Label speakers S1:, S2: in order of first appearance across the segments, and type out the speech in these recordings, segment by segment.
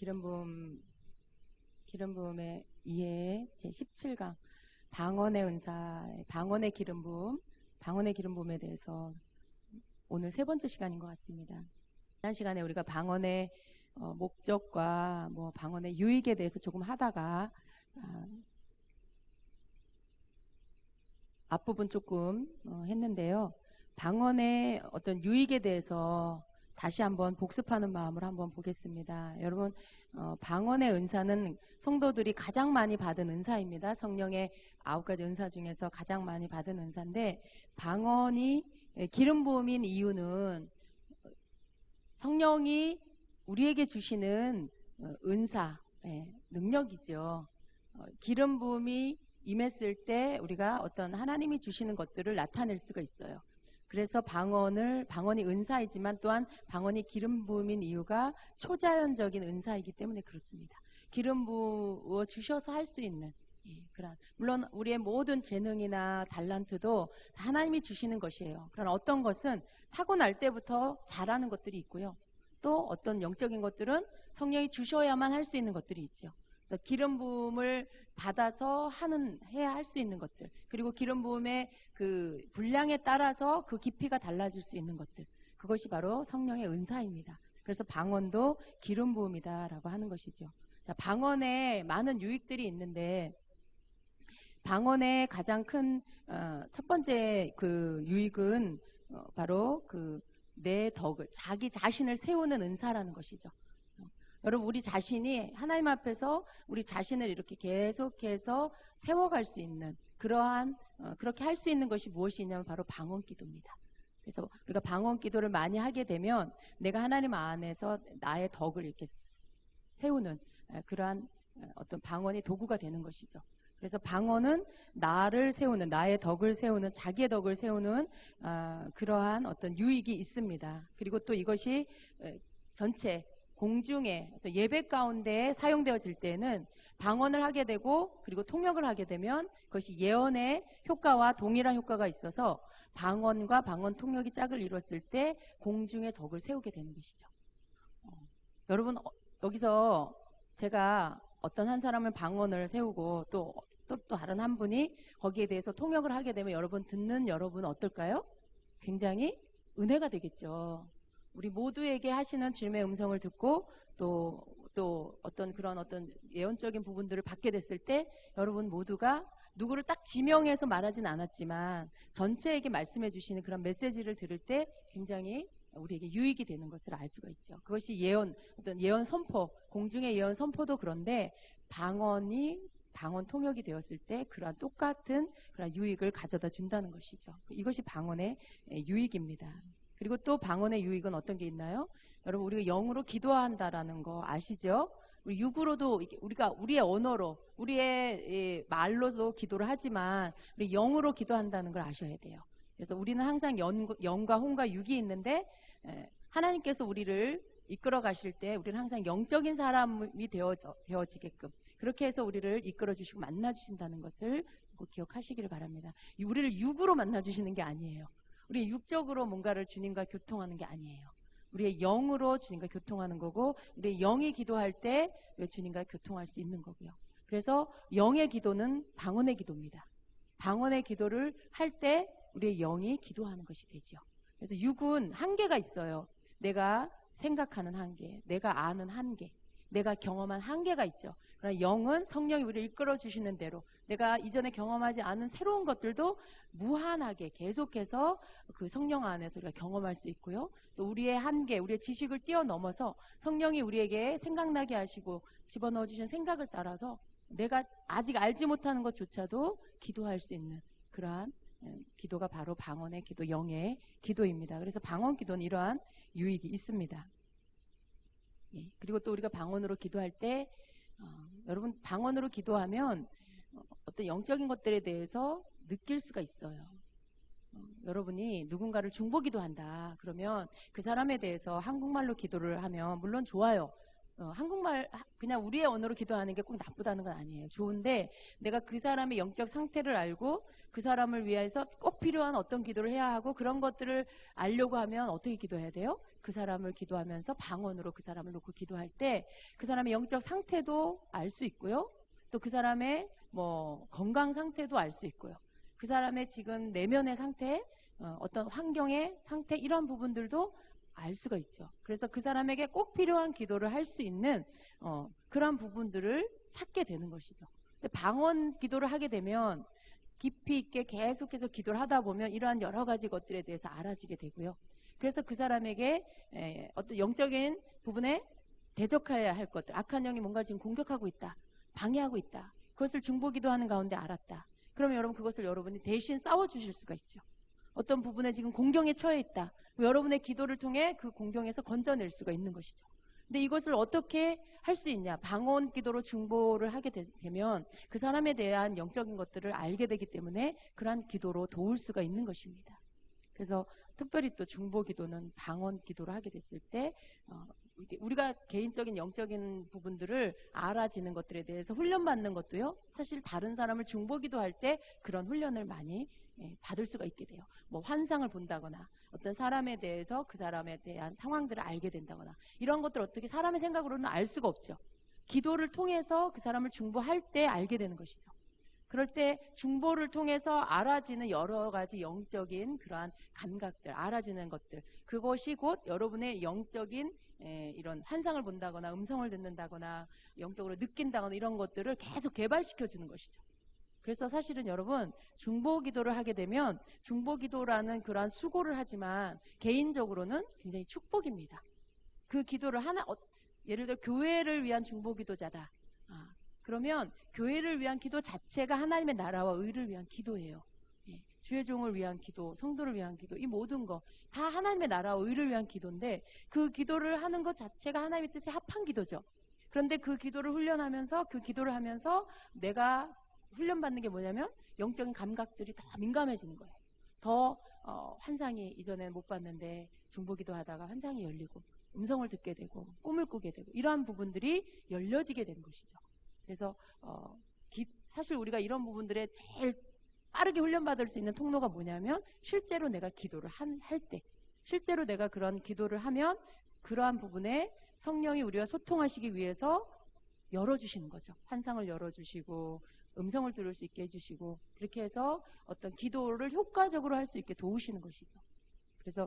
S1: 기름 부음의 이해 제17강 방언의 은사, 방언의 기름 부음에 대해서 오늘 세 번째 시간인 것 같습니다. 지난 시간에 우리가 방언의 목적과 방언의 유익에 대해서 조금 하다가 앞부분 조금 했는데요. 방언의 어떤 유익에 대해서 다시 한번 복습하는 마음으로 한번 보겠습니다. 여러분, 방언의 은사는 성도들이 가장 많이 받은 은사입니다. 성령의 9가지 은사 중에서 가장 많이 받은 은사인데, 방언이 기름 부음인 이유는 성령이 우리에게 주시는 은사, 능력이죠. 기름 부음이 임했을 때 우리가 어떤 하나님이 주시는 것들을 나타낼 수가 있어요. 그래서 방언이 은사이지만 또한 방언이 기름 부음인 이유가 초자연적인 은사이기 때문에 그렇습니다. 기름 부어 주셔서 할 수 있는 그런, 물론 우리의 모든 재능이나 달란트도 하나님이 주시는 것이에요. 그러나 어떤 것은 타고날 때부터 잘하는 것들이 있고요. 또 어떤 영적인 것들은 성령이 주셔야만 할 수 있는 것들이 있죠. 기름 부음을 받아서 해야 할 수 있는 것들, 그리고 기름 부음의 그 분량에 따라서 그 깊이가 달라질 수 있는 것들, 그것이 바로 성령의 은사입니다. 그래서 방언도 기름 부음이다라고 하는 것이죠. 자, 방언에 많은 유익들이 있는데, 방언의 가장 큰 첫 번째 그 유익은 바로 내 덕을, 자기 자신을 세우는 은사라는 것이죠. 여러분, 우리 자신이 하나님 앞에서 우리 자신을 이렇게 계속해서 세워갈 수 있는 그렇게 할 수 있는 것이 무엇이냐면 바로 방언 기도입니다. 그래서 우리가 방언 기도를 많이 하게 되면 내가 하나님 안에서 나의 덕을 이렇게 세우는 그러한 어떤 방언이 도구가 되는 것이죠. 그래서 방언은 나를 세우는, 나의 덕을 세우는, 자기의 덕을 세우는 그러한 어떤 유익이 있습니다. 그리고 또 이것이 전체 공중에 예배 가운데 사용되어질 때는 방언을 하게 되고, 그리고 통역을 하게 되면 그것이 예언의 효과와 동일한 효과가 있어서 방언과 방언 통역이 짝을 이뤘을 때 공중의 덕을 세우게 되는 것이죠. 여러분, 여기서 제가 어떤 한 사람을 방언을 세우고 또 다른 한 분이 거기에 대해서 통역을 하게 되면 듣는 여러분은 어떨까요? 굉장히 은혜가 되겠죠. 우리 모두에게 하시는 주님의 음성을 듣고 또 어떤 예언적인 부분들을 받게 됐을 때 여러분 모두가 누구를 딱 지명해서 말하진 않았지만 전체에게 말씀해 주시는 그런 메시지를 들을 때 굉장히 우리에게 유익이 되는 것을 알 수가 있죠. 그것이 어떤 예언 선포, 공중의 예언 선포도 그런데 방언 통역이 되었을 때 그러한 똑같은 그런 유익을 가져다 준다는 것이죠. 이것이 방언의 유익입니다. 그리고 또 방언의 유익은 어떤 게 있나요? 여러분, 우리가 영으로 기도한다라는 거 아시죠? 우리 육으로도 우리가 우리의 언어로, 우리의 말로도 기도를 하지만 우리 영으로 기도한다는 걸 아셔야 돼요. 그래서 우리는 항상 영과 혼과 육이 있는데 하나님께서 우리를 이끌어 가실 때 우리는 항상 영적인 사람이 되어지게끔 그렇게 해서 우리를 이끌어 주시고 만나 주신다는 것을 꼭 기억하시기를 바랍니다. 우리를 육으로 만나 주시는 게 아니에요. 우리 육적으로 뭔가를 주님과 교통하는 게 아니에요. 우리의 영으로 주님과 교통하는 거고, 우리의 영이 기도할 때 주님과 교통할 수 있는 거고요. 그래서 영의 기도는 방언의 기도입니다. 방언의 기도를 할 때 우리의 영이 기도하는 것이 되죠. 그래서 육은 한계가 있어요. 내가 생각하는 한계, 내가 아는 한계, 내가 경험한 한계가 있죠. 그러나 영은 성령이 우리를 이끌어 주시는 대로 내가 이전에 경험하지 않은 새로운 것들도 무한하게 계속해서 그 성령 안에서 우리가 경험할 수 있고요. 또 우리의 한계, 우리의 지식을 뛰어넘어서 성령이 우리에게 생각나게 하시고 집어넣어 주신 생각을 따라서 내가 아직 알지 못하는 것조차도 기도할 수 있는 그러한 기도가 바로 방언의 기도, 영의 기도입니다. 그래서 방언 기도는 이러한 유익이 있습니다. 그리고 또 우리가 방언으로 기도할 때 여러분, 방언으로 기도하면 어떤 영적인 것들에 대해서 느낄 수가 있어요. 여러분이 누군가를 중보기도 한다 그러면 그 사람에 대해서 한국말로 기도를 하면 물론 좋아요. 한국말 그냥 우리의 언어로 기도하는 게 꼭 나쁘다는 건 아니에요. 좋은데 내가 그 사람의 영적 상태를 알고 그 사람을 위해서 꼭 필요한 어떤 기도를 해야 하고 그런 것들을 알려고 하면 어떻게 기도해야 돼요? 그 사람을 기도하면서 방언으로 그 사람을 놓고 기도할 때 그 사람의 영적 상태도 알 수 있고요. 또 그 사람의 뭐 건강 상태도 알 수 있고요. 그 사람의 지금 내면의 상태, 어떤 환경의 상태 이런 부분들도 알 수가 있죠. 그래서 그 사람에게 꼭 필요한 기도를 할 수 있는 그런 부분들을 찾게 되는 것이죠. 근데 방언 기도를 하게 되면 깊이 있게 계속해서 기도를 하다 보면 이러한 여러 가지 것들에 대해서 알아지게 되고요. 그래서 그 사람에게 어떤 영적인 부분에 대적해야 할 것들, 악한 영이 뭔가 지금 공격하고 있다, 방해하고 있다. 그것을 중보기도하는 가운데 알았다. 그러면 여러분 그것을 여러분이 대신 싸워주실 수가 있죠. 어떤 부분에 지금 공경에 처해 있다. 여러분의 기도를 통해 그 공경에서 건져낼 수가 있는 것이죠. 근데 이것을 어떻게 할 수 있냐? 방언 기도로 중보를 하게 되면 그 사람에 대한 영적인 것들을 알게 되기 때문에 그러한 기도로 도울 수가 있는 것입니다. 그래서 특별히 또 중보 기도는 방언 기도를 하게 됐을 때 우리가 개인적인 영적인 부분들을 알아지는 것들에 대해서 훈련받는 것도요. 사실 다른 사람을 중보 기도할 때 그런 훈련을 많이 받을 수가 있게 돼요. 뭐 환상을 본다거나 어떤 사람에 대해서 그 사람에 대한 상황들을 알게 된다거나 이런 것들 어떻게 사람의 생각으로는 알 수가 없죠. 기도를 통해서 그 사람을 중보할 때 알게 되는 것이죠. 그럴 때 중보를 통해서 알아지는 여러 가지 영적인 그러한 감각들, 알아지는 것들, 그것이 곧 여러분의 영적인 이런 환상을 본다거나 음성을 듣는다거나 영적으로 느낀다거나 이런 것들을 계속 개발시켜 주는 것이죠. 그래서 사실은 여러분 중보 기도를 하게 되면 중보 기도라는 그러한 수고를 하지만 개인적으로는 굉장히 축복입니다. 그 기도를 예를 들어 교회를 위한 중보 기도자다. 그러면 교회를 위한 기도 자체가 하나님의 나라와 의를 위한 기도예요. 주의 종을 위한 기도, 성도를 위한 기도, 이 모든 거 다 하나님의 나라와 의를 위한 기도인데 그 기도를 하는 것 자체가 하나님의 뜻에 합한 기도죠. 그런데 그 기도를 훈련하면서 그 기도를 하면서 내가 훈련받는 게 뭐냐면 영적인 감각들이 더 민감해지는 거예요. 더 환상이 이전에 못 봤는데 중보기도 하다가 환상이 열리고 음성을 듣게 되고 꿈을 꾸게 되고 이러한 부분들이 열려지게 된 것이죠. 그래서 사실 우리가 이런 부분들에 제일 빠르게 훈련받을 수 있는 통로가 뭐냐면 실제로 내가 기도를 할 때 실제로 내가 그런 기도를 하면 그러한 부분에 성령이 우리와 소통하시기 위해서 열어주시는 거죠. 환상을 열어주시고 음성을 들을 수 있게 해주시고 그렇게 해서 어떤 기도를 효과적으로 할 수 있게 도우시는 것이죠. 그래서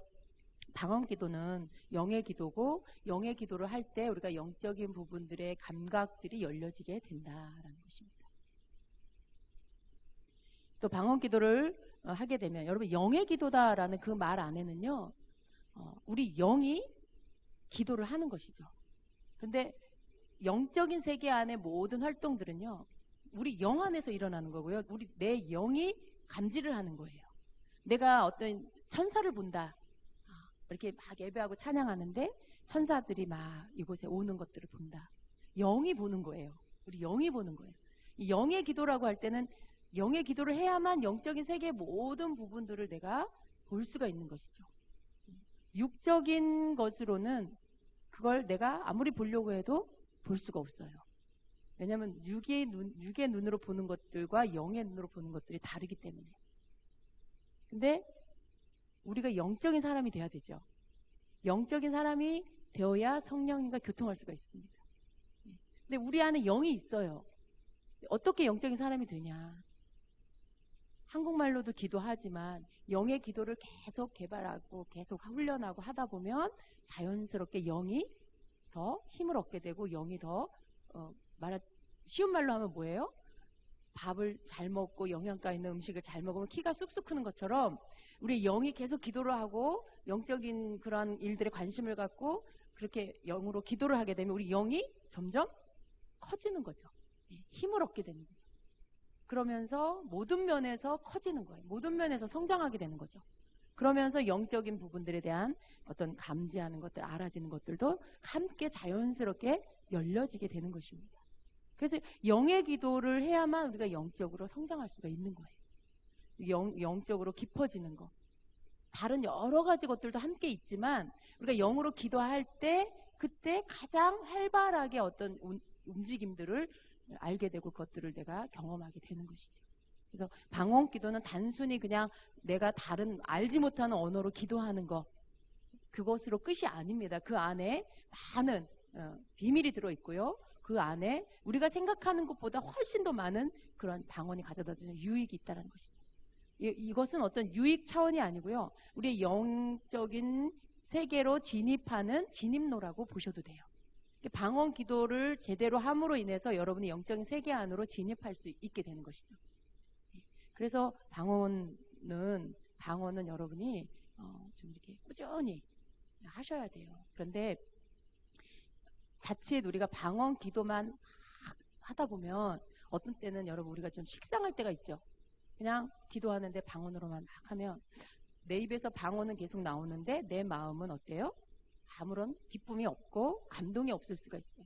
S1: 방언 기도는 영의 기도고 영의 기도를 할 때 우리가 영적인 부분들의 감각들이 열려지게 된다라는 것입니다. 또 방언 기도를 하게 되면 여러분 영의 기도다라는 그 말 안에는요. 우리 영이 기도를 하는 것이죠. 그런데 영적인 세계 안의 모든 활동들은요. 우리 영 안에서 일어나는 거고요. 내 영이 감지를 하는 거예요. 내가 어떤 천사를 본다. 이렇게 막 예배하고 찬양하는데 천사들이 막 이곳에 오는 것들을 본다. 영이 보는 거예요. 우리 영이 보는 거예요. 이 영의 기도라고 할 때는 영의 기도를 해야만 영적인 세계의 모든 부분들을 내가 볼 수가 있는 것이죠. 육적인 것으로는 그걸 내가 아무리 보려고 해도 볼 수가 없어요. 왜냐하면 육의 눈으로 보는 것들과 영의 눈으로 보는 것들이 다르기 때문에. 근데 우리가 영적인 사람이 돼야 되죠. 영적인 사람이 되어야 성령님과 교통할 수가 있습니다. 근데 우리 안에 영이 있어요. 어떻게 영적인 사람이 되냐. 한국말로도 기도하지만 영의 기도를 계속 개발하고 계속 훈련하고 하다 보면 자연스럽게 영이 더 힘을 얻게 되고 영이 더 쉬운 말로 하면 뭐예요? 밥을 잘 먹고 영양가 있는 음식을 잘 먹으면 키가 쑥쑥 크는 것처럼 우리 영이 계속 기도를 하고 영적인 그런 일들에 관심을 갖고 그렇게 영으로 기도를 하게 되면 우리 영이 점점 커지는 거죠. 힘을 얻게 되는 거죠. 그러면서 모든 면에서 커지는 거예요. 모든 면에서 성장하게 되는 거죠. 그러면서 영적인 부분들에 대한 어떤 감지하는 것들, 알아지는 것들도 함께 자연스럽게 열려지게 되는 것입니다. 그래서 영의 기도를 해야만 우리가 영적으로 성장할 수가 있는 거예요. 영적으로 깊어지는 것. 다른 여러 가지 것들도 함께 있지만 우리가 영으로 기도할 때 그때 가장 활발하게 어떤 움직임들을 알게 되고 그것들을 내가 경험하게 되는 것이죠. 그래서 방언 기도는 단순히 그냥 내가 다른 알지 못하는 언어로 기도하는 것, 그것으로 끝이 아닙니다. 그 안에 많은 비밀이 들어있고요. 그 안에 우리가 생각하는 것보다 훨씬 더 많은 그런 방언이 가져다주는 유익이 있다는 것이죠. 이것은 어떤 유익 차원이 아니고요. 우리의 영적인 세계로 진입하는 진입로라고 보셔도 돼요. 방언 기도를 제대로 함으로 인해서 여러분이 영적인 세계 안으로 진입할 수 있게 되는 것이죠. 그래서 방언은 여러분이 좀 이렇게 꾸준히 하셔야 돼요. 그런데 자칫 우리가 방언 기도만 하다 보면 어떤 때는 여러분 우리가 좀 식상할 때가 있죠. 그냥 기도하는데 방언으로만 막 하면 내 입에서 방언은 계속 나오는데 내 마음은 어때요? 아무런 기쁨이 없고 감동이 없을 수가 있어요.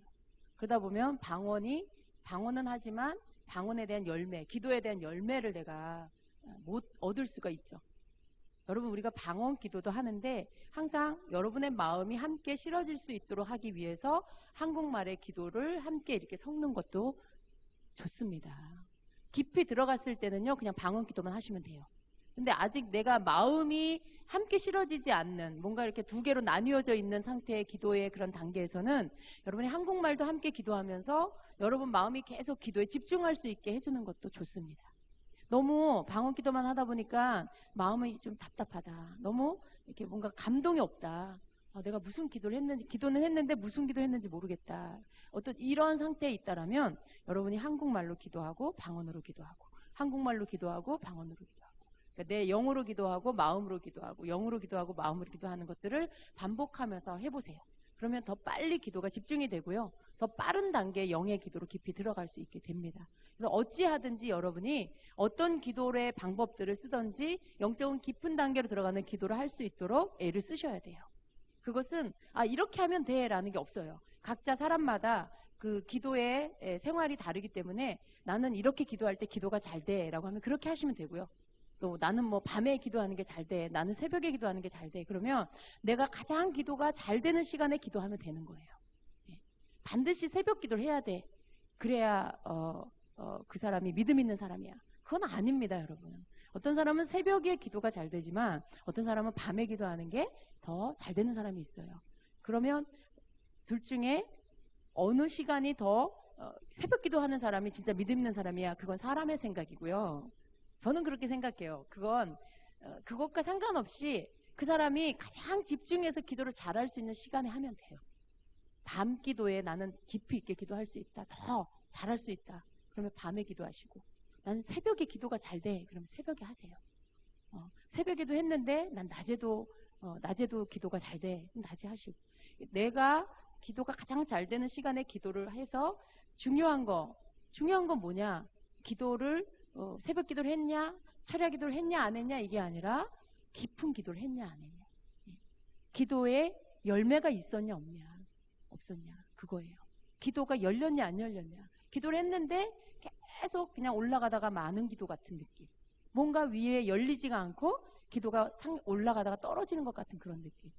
S1: 그러다 보면 방언은 하지만 방언에 대한 열매, 기도에 대한 열매를 내가 못 얻을 수가 있죠. 여러분 우리가 방언 기도도 하는데 항상 여러분의 마음이 함께 실어질 수 있도록 하기 위해서 한국말의 기도를 함께 이렇게 섞는 것도 좋습니다. 깊이 들어갔을 때는요 그냥 방언 기도만 하시면 돼요. 근데 아직 내가 마음이 함께 실어지지 않는 뭔가 이렇게 두 개로 나뉘어져 있는 상태의 기도의 그런 단계에서는 여러분이 한국말도 함께 기도하면서 여러분 마음이 계속 기도에 집중할 수 있게 해주는 것도 좋습니다. 너무 방언 기도만 하다 보니까 마음이 좀 답답하다. 너무 이렇게 뭔가 감동이 없다. 내가 무슨 기도는 했는데 무슨 기도 했는지 모르겠다. 어떤 이런 상태에 있다라면 여러분이 한국말로 기도하고 방언으로 기도하고 한국말로 기도하고 방언으로 기도하고 그러니까 내 영으로 기도하고 마음으로 기도하고 영으로 기도하고 마음으로 기도하는 것들을 반복하면서 해보세요. 그러면 더 빨리 기도가 집중이 되고요. 더 빠른 단계의 영의 기도로 깊이 들어갈 수 있게 됩니다. 그래서 어찌하든지 여러분이 어떤 기도의 방법들을 쓰든지 영적인 깊은 단계로 들어가는 기도를 할 수 있도록 애를 쓰셔야 돼요. 그것은 이렇게 하면 돼 라는 게 없어요. 각자 사람마다 그 기도의 생활이 다르기 때문에 나는 이렇게 기도할 때 기도가 잘 돼 라고 하면 그렇게 하시면 되고요. 또 나는 뭐 밤에 기도하는 게 잘 돼. 나는 새벽에 기도하는 게 잘 돼. 그러면 내가 가장 기도가 잘 되는 시간에 기도하면 되는 거예요. 반드시 새벽 기도를 해야 돼. 그래야 그 사람이 믿음 있는 사람이야. 그건 아닙니다, 여러분. 어떤 사람은 새벽에 기도가 잘 되지만 어떤 사람은 밤에 기도하는 게 더 잘 되는 사람이 있어요. 그러면 둘 중에 어느 시간이 더 새벽 기도하는 사람이 진짜 믿음 있는 사람이야. 그건 사람의 생각이고요. 저는 그렇게 생각해요. 그것과 상관없이 그 사람이 가장 집중해서 기도를 잘할 수 있는 시간에 하면 돼요. 밤 기도에 나는 깊이 있게 기도할 수 있다. 더 잘할 수 있다. 그러면 밤에 기도하시고 나는 새벽에 기도가 잘 돼. 그러면 새벽에 하세요. 새벽에도 했는데 난 낮에도 기도가 잘 돼. 낮에 하시고 내가 기도가 가장 잘 되는 시간에 기도를 해서 중요한 건 뭐냐? 기도를 새벽 기도를 했냐? 철야 기도를 했냐 안 했냐 이게 아니라 깊은 기도를 했냐 안 했냐. 기도에 열매가 있었냐 없었냐 그거예요. 기도가 열렸냐 안 열렸냐. 기도를 했는데 계속 그냥 올라가다가 마는 기도 같은 느낌. 뭔가 위에 열리지가 않고 기도가 올라가다가 떨어지는 것 같은 그런 느낌.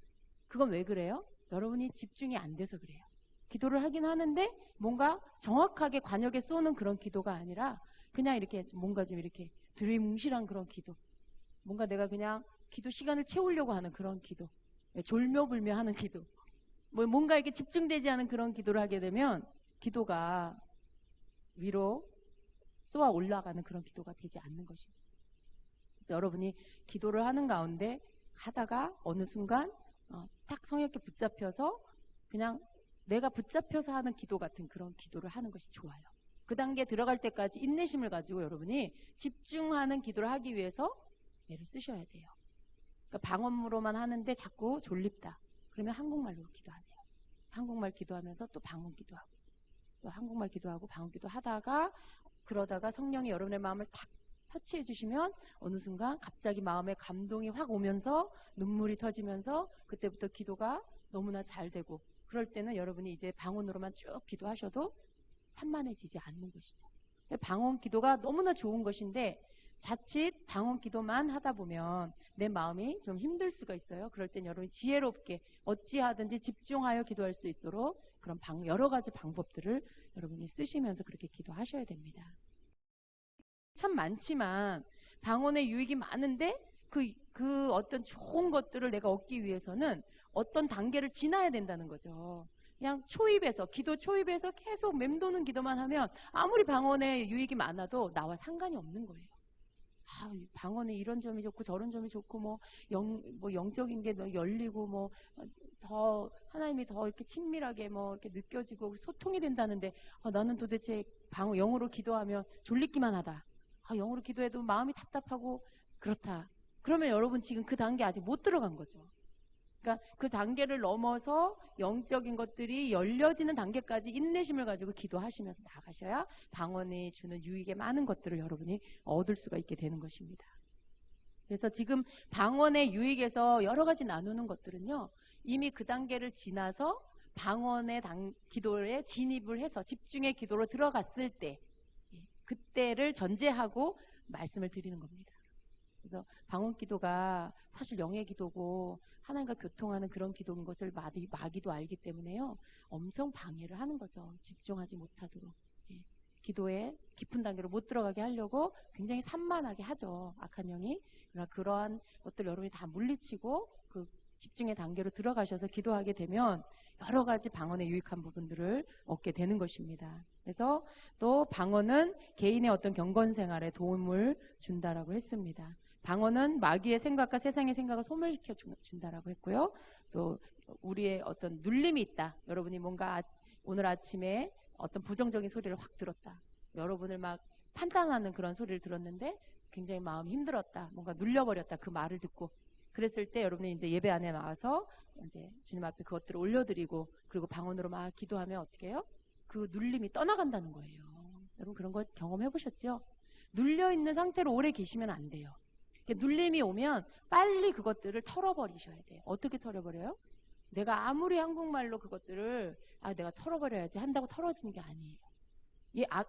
S1: 그건 왜 그래요? 여러분이 집중이 안 돼서 그래요. 기도를 하긴 하는데 뭔가 정확하게 관역에 쏘는 그런 기도가 아니라 그냥 이렇게 뭔가 좀 이렇게 두리뭉실한 그런 기도. 뭔가 내가 그냥 기도 시간을 채우려고 하는 그런 기도. 졸며불며하는 기도. 뭔가 이렇게 집중되지 않은 그런 기도를 하게 되면 기도가 위로 쏘아 올라가는 그런 기도가 되지 않는 것이죠. 여러분이 기도를 하는 가운데 하다가 어느 순간 딱 성령께 붙잡혀서 그냥 내가 붙잡혀서 하는 기도 같은 그런 기도를 하는 것이 좋아요. 그 단계에 들어갈 때까지 인내심을 가지고 여러분이 집중하는 기도를 하기 위해서 애를 쓰셔야 돼요. 그러니까 방언으로만 하는데 자꾸 졸립다. 그러면 한국말로 기도하세요. 한국말 기도하면서 또 방언 기도하고 또 한국말 기도하고 방언 기도하다가 그러다가 성령이 여러분의 마음을 탁 터치해 주시면 어느 순간 갑자기 마음에 감동이 확 오면서 눈물이 터지면서 그때부터 기도가 너무나 잘 되고 그럴 때는 여러분이 이제 방언으로만 쭉 기도하셔도 산만해지지 않는 것이죠. 방언 기도가 너무나 좋은 것인데 자칫 방언 기도만 하다 보면 내 마음이 좀 힘들 수가 있어요. 그럴 땐 여러분이 지혜롭게 어찌하든지 집중하여 기도할 수 있도록 그런 여러 가지 방법들을 여러분이 쓰시면서 그렇게 기도하셔야 됩니다. 참 많지만 방언의 유익이 많은데 그 어떤 좋은 것들을 내가 얻기 위해서는 어떤 단계를 지나야 된다는 거죠. 그냥 초입에서, 기도 초입에서 계속 맴도는 기도만 하면 아무리 방언의 유익이 많아도 나와 상관이 없는 거예요. 방언에 이런 점이 좋고 저런 점이 좋고 뭐 영적인 게 열리고 뭐 더 하나님이 더 이렇게 친밀하게 뭐 이렇게 느껴지고 소통이 된다는데 나는 도대체 영어로 기도하면 졸리기만 하다. 영어로 기도해도 마음이 답답하고 그렇다. 그러면 여러분 지금 그 단계 아직 못 들어간 거죠. 그러니까 그 단계를 넘어서 영적인 것들이 열려지는 단계까지 인내심을 가지고 기도하시면서 나가셔야 방언이 주는 유익의 많은 것들을 여러분이 얻을 수가 있게 되는 것입니다. 그래서 지금 방언의 유익에서 여러 가지 나누는 것들은요. 이미 그 단계를 지나서 방언의 기도에 진입을 해서 집중의 기도로 들어갔을 때 그때를 전제하고 말씀을 드리는 겁니다. 그래서 방언 기도가 사실 영의 기도고 하나님과 교통하는 그런 기도인 것을 마귀도 알기 때문에요. 엄청 방해를 하는 거죠. 집중하지 못하도록. 기도에 깊은 단계로 못 들어가게 하려고 굉장히 산만하게 하죠. 악한 영이. 그러나 그러한 것들 여러분이 다 물리치고 그 집중의 단계로 들어가셔서 기도하게 되면 여러 가지 방언의 유익한 부분들을 얻게 되는 것입니다. 그래서 또 방언은 개인의 어떤 경건 생활에 도움을 준다라고 했습니다. 방언은 마귀의 생각과 세상의 생각을 소멸시켜 준다라고 했고요. 또 우리의 어떤 눌림이 있다. 여러분이 뭔가 오늘 아침에 어떤 부정적인 소리를 확 들었다. 여러분을 막 판단하는 그런 소리를 들었는데 굉장히 마음이 힘들었다. 뭔가 눌려버렸다. 그 말을 듣고. 그랬을 때 여러분이 이제 예배 안에 나와서 이제 주님 앞에 그것들을 올려드리고 그리고 방언으로 막 기도하면 어떻게 해요? 그 눌림이 떠나간다는 거예요. 여러분 그런 거 경험해 보셨죠? 눌려있는 상태로 오래 계시면 안 돼요. 눌림이 오면 빨리 그것들을 털어버리셔야 돼요. 어떻게 털어버려요? 내가 아무리 한국말로 그것들을 내가 털어버려야지 한다고 털어지는 게 아니에요.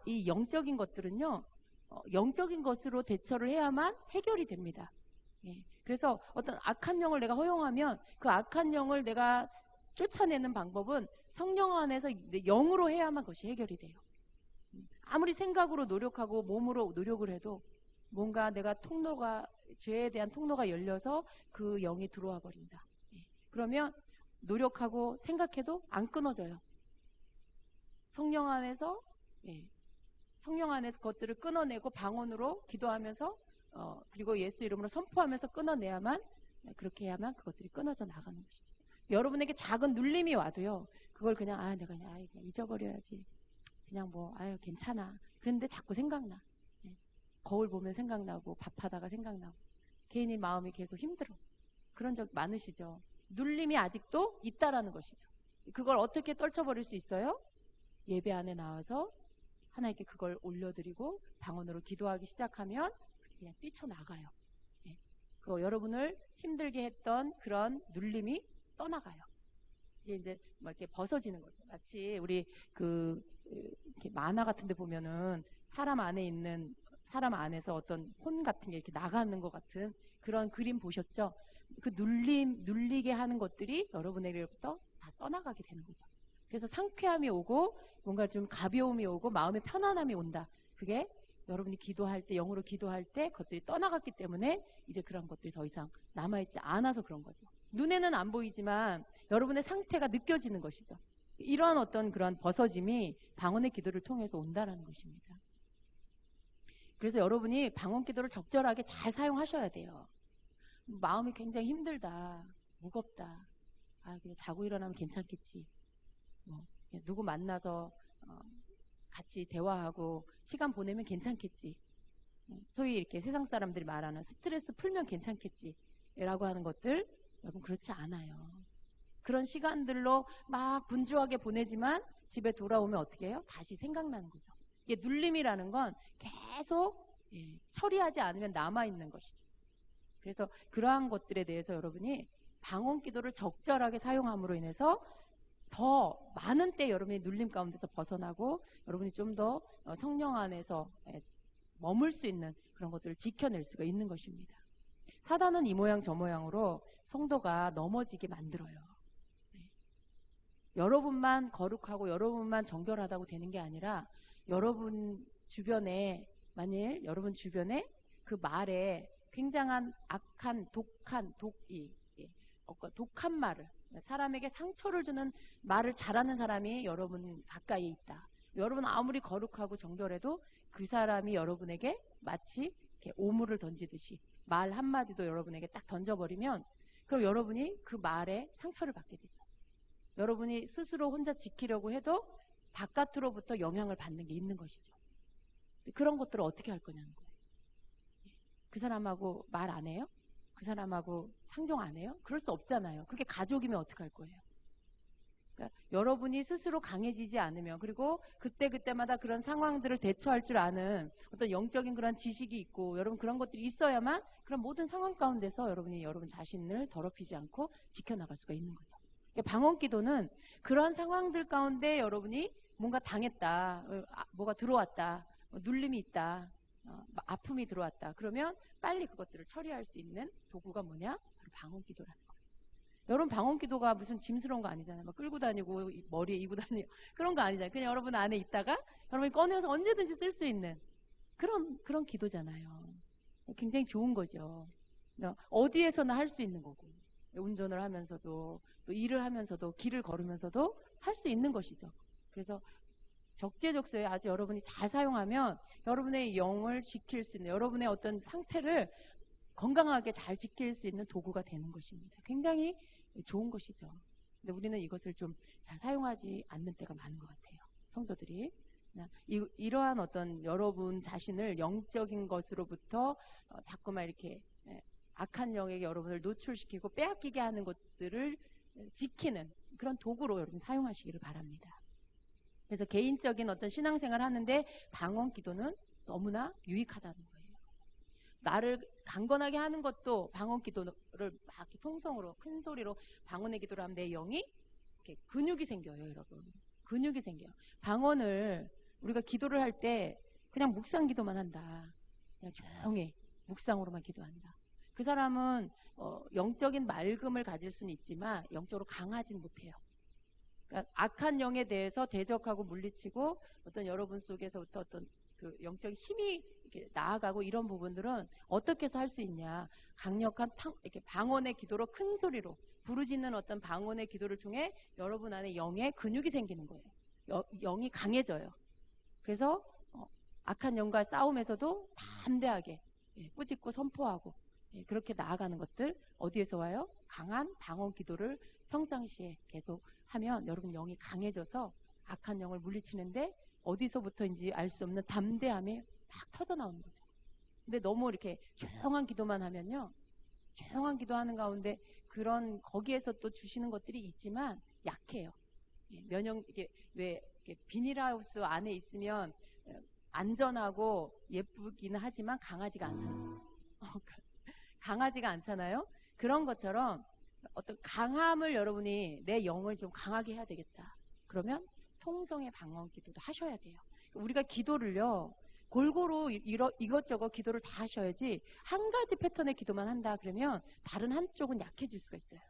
S1: 이 영적인 것들은요. 영적인 것으로 대처를 해야만 해결이 됩니다. 그래서 어떤 악한 영을 내가 허용하면 그 악한 영을 내가 쫓아내는 방법은 성령 안에서 영으로 해야만 그것이 해결이 돼요. 아무리 생각으로 노력하고 몸으로 노력을 해도 뭔가 내가 죄에 대한 통로가 열려서 그 영이 들어와 버린다. 그러면 노력하고 생각해도 안 끊어져요. 성령 안에서 그것들을 끊어내고 방언으로 기도하면서 그리고 예수 이름으로 선포하면서 끊어내야만 그렇게 해야만 그것들이 끊어져 나가는 것이죠. 여러분에게 작은 눌림이 와도요. 그걸 그냥 내가 그냥 잊어버려야지. 그냥 괜찮아. 그런데 자꾸 생각나. 거울 보면 생각나고 밥하다가 생각나고 개인의 마음이 계속 힘들어. 그런 적 많으시죠? 눌림이 아직도 있다라는 것이죠. 그걸 어떻게 떨쳐버릴 수 있어요? 예배 안에 나와서 하나님께 그걸 올려드리고 방언으로 기도하기 시작하면 그냥 뛰쳐나가요. 그거 여러분을 힘들게 했던 그런 눌림이 떠나가요. 이게 이제 이렇게 벗어지는 거죠. 마치 우리 이렇게 만화 같은 데 보면은 사람 안에서 어떤 혼 같은 게 이렇게 나가는 것 같은 그런 그림 보셨죠? 그 눌리게 하는 것들이 여러분에게부터 다 떠나가게 되는 거죠. 그래서 상쾌함이 오고 뭔가 좀 가벼움이 오고 마음의 편안함이 온다. 그게 여러분이 기도할 때, 영으로 기도할 때 그것들이 떠나갔기 때문에 이제 그런 것들이 더 이상 남아있지 않아서 그런 거죠. 눈에는 안 보이지만 여러분의 상태가 느껴지는 것이죠. 이러한 어떤 그런 벗어짐이 방언의 기도를 통해서 온다라는 것입니다. 그래서 여러분이 방언 기도를 적절하게 잘 사용하셔야 돼요. 마음이 굉장히 힘들다, 무겁다. 그냥 자고 일어나면 괜찮겠지. 누구 만나서 같이 대화하고 시간 보내면 괜찮겠지. 소위 이렇게 세상 사람들이 말하는 스트레스 풀면 괜찮겠지. 라고 하는 것들, 여러분 그렇지 않아요. 그런 시간들로 막 분주하게 보내지만 집에 돌아오면 어떻게 해요? 다시 생각나는 거죠. 이게 눌림이라는 건 계속 처리하지 않으면 남아있는 것이죠. 그래서 그러한 것들에 대해서 여러분이 방언 기도를 적절하게 사용함으로 인해서 더 많은 때 여러분이 눌림 가운데서 벗어나고 여러분이 좀 더 성령 안에서 머물 수 있는 그런 것들을 지켜낼 수가 있는 것입니다. 사단은 이 모양 저 모양으로 성도가 넘어지게 만들어요. 네. 여러분만 거룩하고 여러분만 정결하다고 되는 게 아니라 여러분 주변에, 만일 여러분 주변에 그 말에 굉장한 악한 독한 말을, 사람에게 상처를 주는 말을 잘하는 사람이 여러분 가까이에 있다. 여러분 아무리 거룩하고 정결해도 그 사람이 여러분에게 마치 이렇게 오물을 던지듯이 말 한마디도 여러분에게 딱 던져버리면, 그럼 여러분이 그 말에 상처를 받게 되죠. 여러분이 스스로 혼자 지키려고 해도 바깥으로부터 영향을 받는 게 있는 것이죠. 그런 것들을 어떻게 할 거냐는 거예요. 그 사람하고 말 안 해요? 그 사람하고 상종 안 해요? 그럴 수 없잖아요. 그게 가족이면 어떡할 거예요? 그러니까 여러분이 스스로 강해지지 않으면, 그리고 그때그때마다 그런 상황들을 대처할 줄 아는 어떤 영적인 그런 지식이 있고 여러분 그런 것들이 있어야만 그런 모든 상황 가운데서 여러분이 여러분 자신을 더럽히지 않고 지켜나갈 수가 있는 거죠. 그러니까 방언 기도는 그런 상황들 가운데 여러분이 뭔가 당했다, 뭐가 들어왔다, 눌림이 있다, 아픔이 들어왔다, 그러면 빨리 그것들을 처리할 수 있는 도구가 뭐냐? 바로 방언 기도라는 거예요. 여러분 방언 기도가 무슨 짐스러운 거 아니잖아요. 막 끌고 다니고 머리에 이고 다니고 그런 거 아니잖아요. 그냥 여러분 안에 있다가 여러분이 꺼내서 언제든지 쓸 수 있는 그런 기도잖아요. 굉장히 좋은 거죠. 어디에서나 할 수 있는 거고, 운전을 하면서도 또 일을 하면서도 길을 걸으면서도 할 수 있는 것이죠. 그래서 적재적소에 아주 여러분이 잘 사용하면 여러분의 영을 지킬 수 있는, 여러분의 어떤 상태를 건강하게 잘 지킬 수 있는 도구가 되는 것입니다. 굉장히 좋은 것이죠. 근데 우리는 이것을 좀 잘 사용하지 않는 때가 많은 것 같아요. 성도들이. 이러한 어떤 여러분 자신을 영적인 것으로부터 자꾸만 이렇게 악한 영에게 여러분을 노출시키고 빼앗기게 하는 것들을 지키는 그런 도구로 여러분 사용하시기를 바랍니다. 그래서 개인적인 어떤 신앙생활을 하는데 방언 기도는 너무나 유익하다는 거예요. 나를 강건하게 하는 것도 방언 기도를 막 통성으로 큰 소리로 방언의 기도를 하면 내 영이 이렇게 근육이 생겨요, 여러분. 근육이 생겨요. 방언을 우리가 기도를 할 때 그냥 묵상 기도만 한다. 그냥 조용히 묵상으로만 기도한다. 그 사람은 영적인 맑음을 가질 수는 있지만 영적으로 강하진 못해요. 그러니까 악한 영에 대해서 대적하고 물리치고 어떤 여러분 속에서부터 어떤 그 영적인 힘이 이렇게 나아가고 이런 부분들은 어떻게 해서 할 수 있냐? 강력한 이렇게 방언의 기도로 큰 소리로 부르짖는 어떤 방언의 기도를 통해 여러분 안에 영의 근육이 생기는 거예요. 영이 강해져요. 그래서 악한 영과 싸움에서도 담대하게 꾸짖고 선포하고 그렇게 나아가는 것들 어디에서 와요? 강한 방언 기도를 평상시에 계속 하면 여러분 영이 강해져서 악한 영을 물리치는데 어디서부터인지 알 수 없는 담대함이 막 터져 나오는 거죠. 근데 너무 이렇게 조용한 기도만 하면요, 조용한 기도하는 가운데 그런 거기에서 또 주시는 것들이 있지만 약해요. 면역 이게 왜 이렇게 비닐하우스 안에 있으면 안전하고 예쁘기는 하지만 강하지가 않잖아요. 강하지가 않잖아요. 그런 것처럼 어떤 강함을 여러분이 내 영을 좀 강하게 해야 되겠다. 그러면 통성의 방언 기도도 하셔야 돼요. 우리가 기도를요, 골고루 이것저것 기도를 다 하셔야지 한 가지 패턴의 기도만 한다 그러면 다른 한쪽은 약해질 수가 있어요.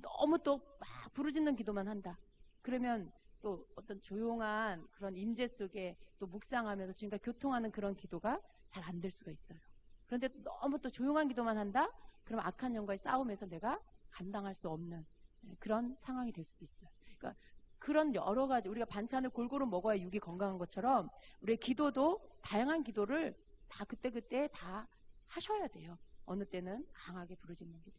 S1: 너무 또 막 부르짖는 기도만 한다. 그러면 또 어떤 조용한 그런 임재 속에 또 묵상하면서 주님과 교통하는 그런 기도가 잘 안 될 수가 있어요. 그런데 너무 또 조용한 기도만 한다? 그럼 악한 영과의 싸움에서 내가 감당할 수 없는 그런 상황이 될 수도 있어요. 그러니까 그런 여러 가지 우리가 반찬을 골고루 먹어야 육이 건강한 것처럼 우리의 기도도 다양한 기도를 다 그때그때 다 하셔야 돼요. 어느 때는 강하게 부르짖는 기도,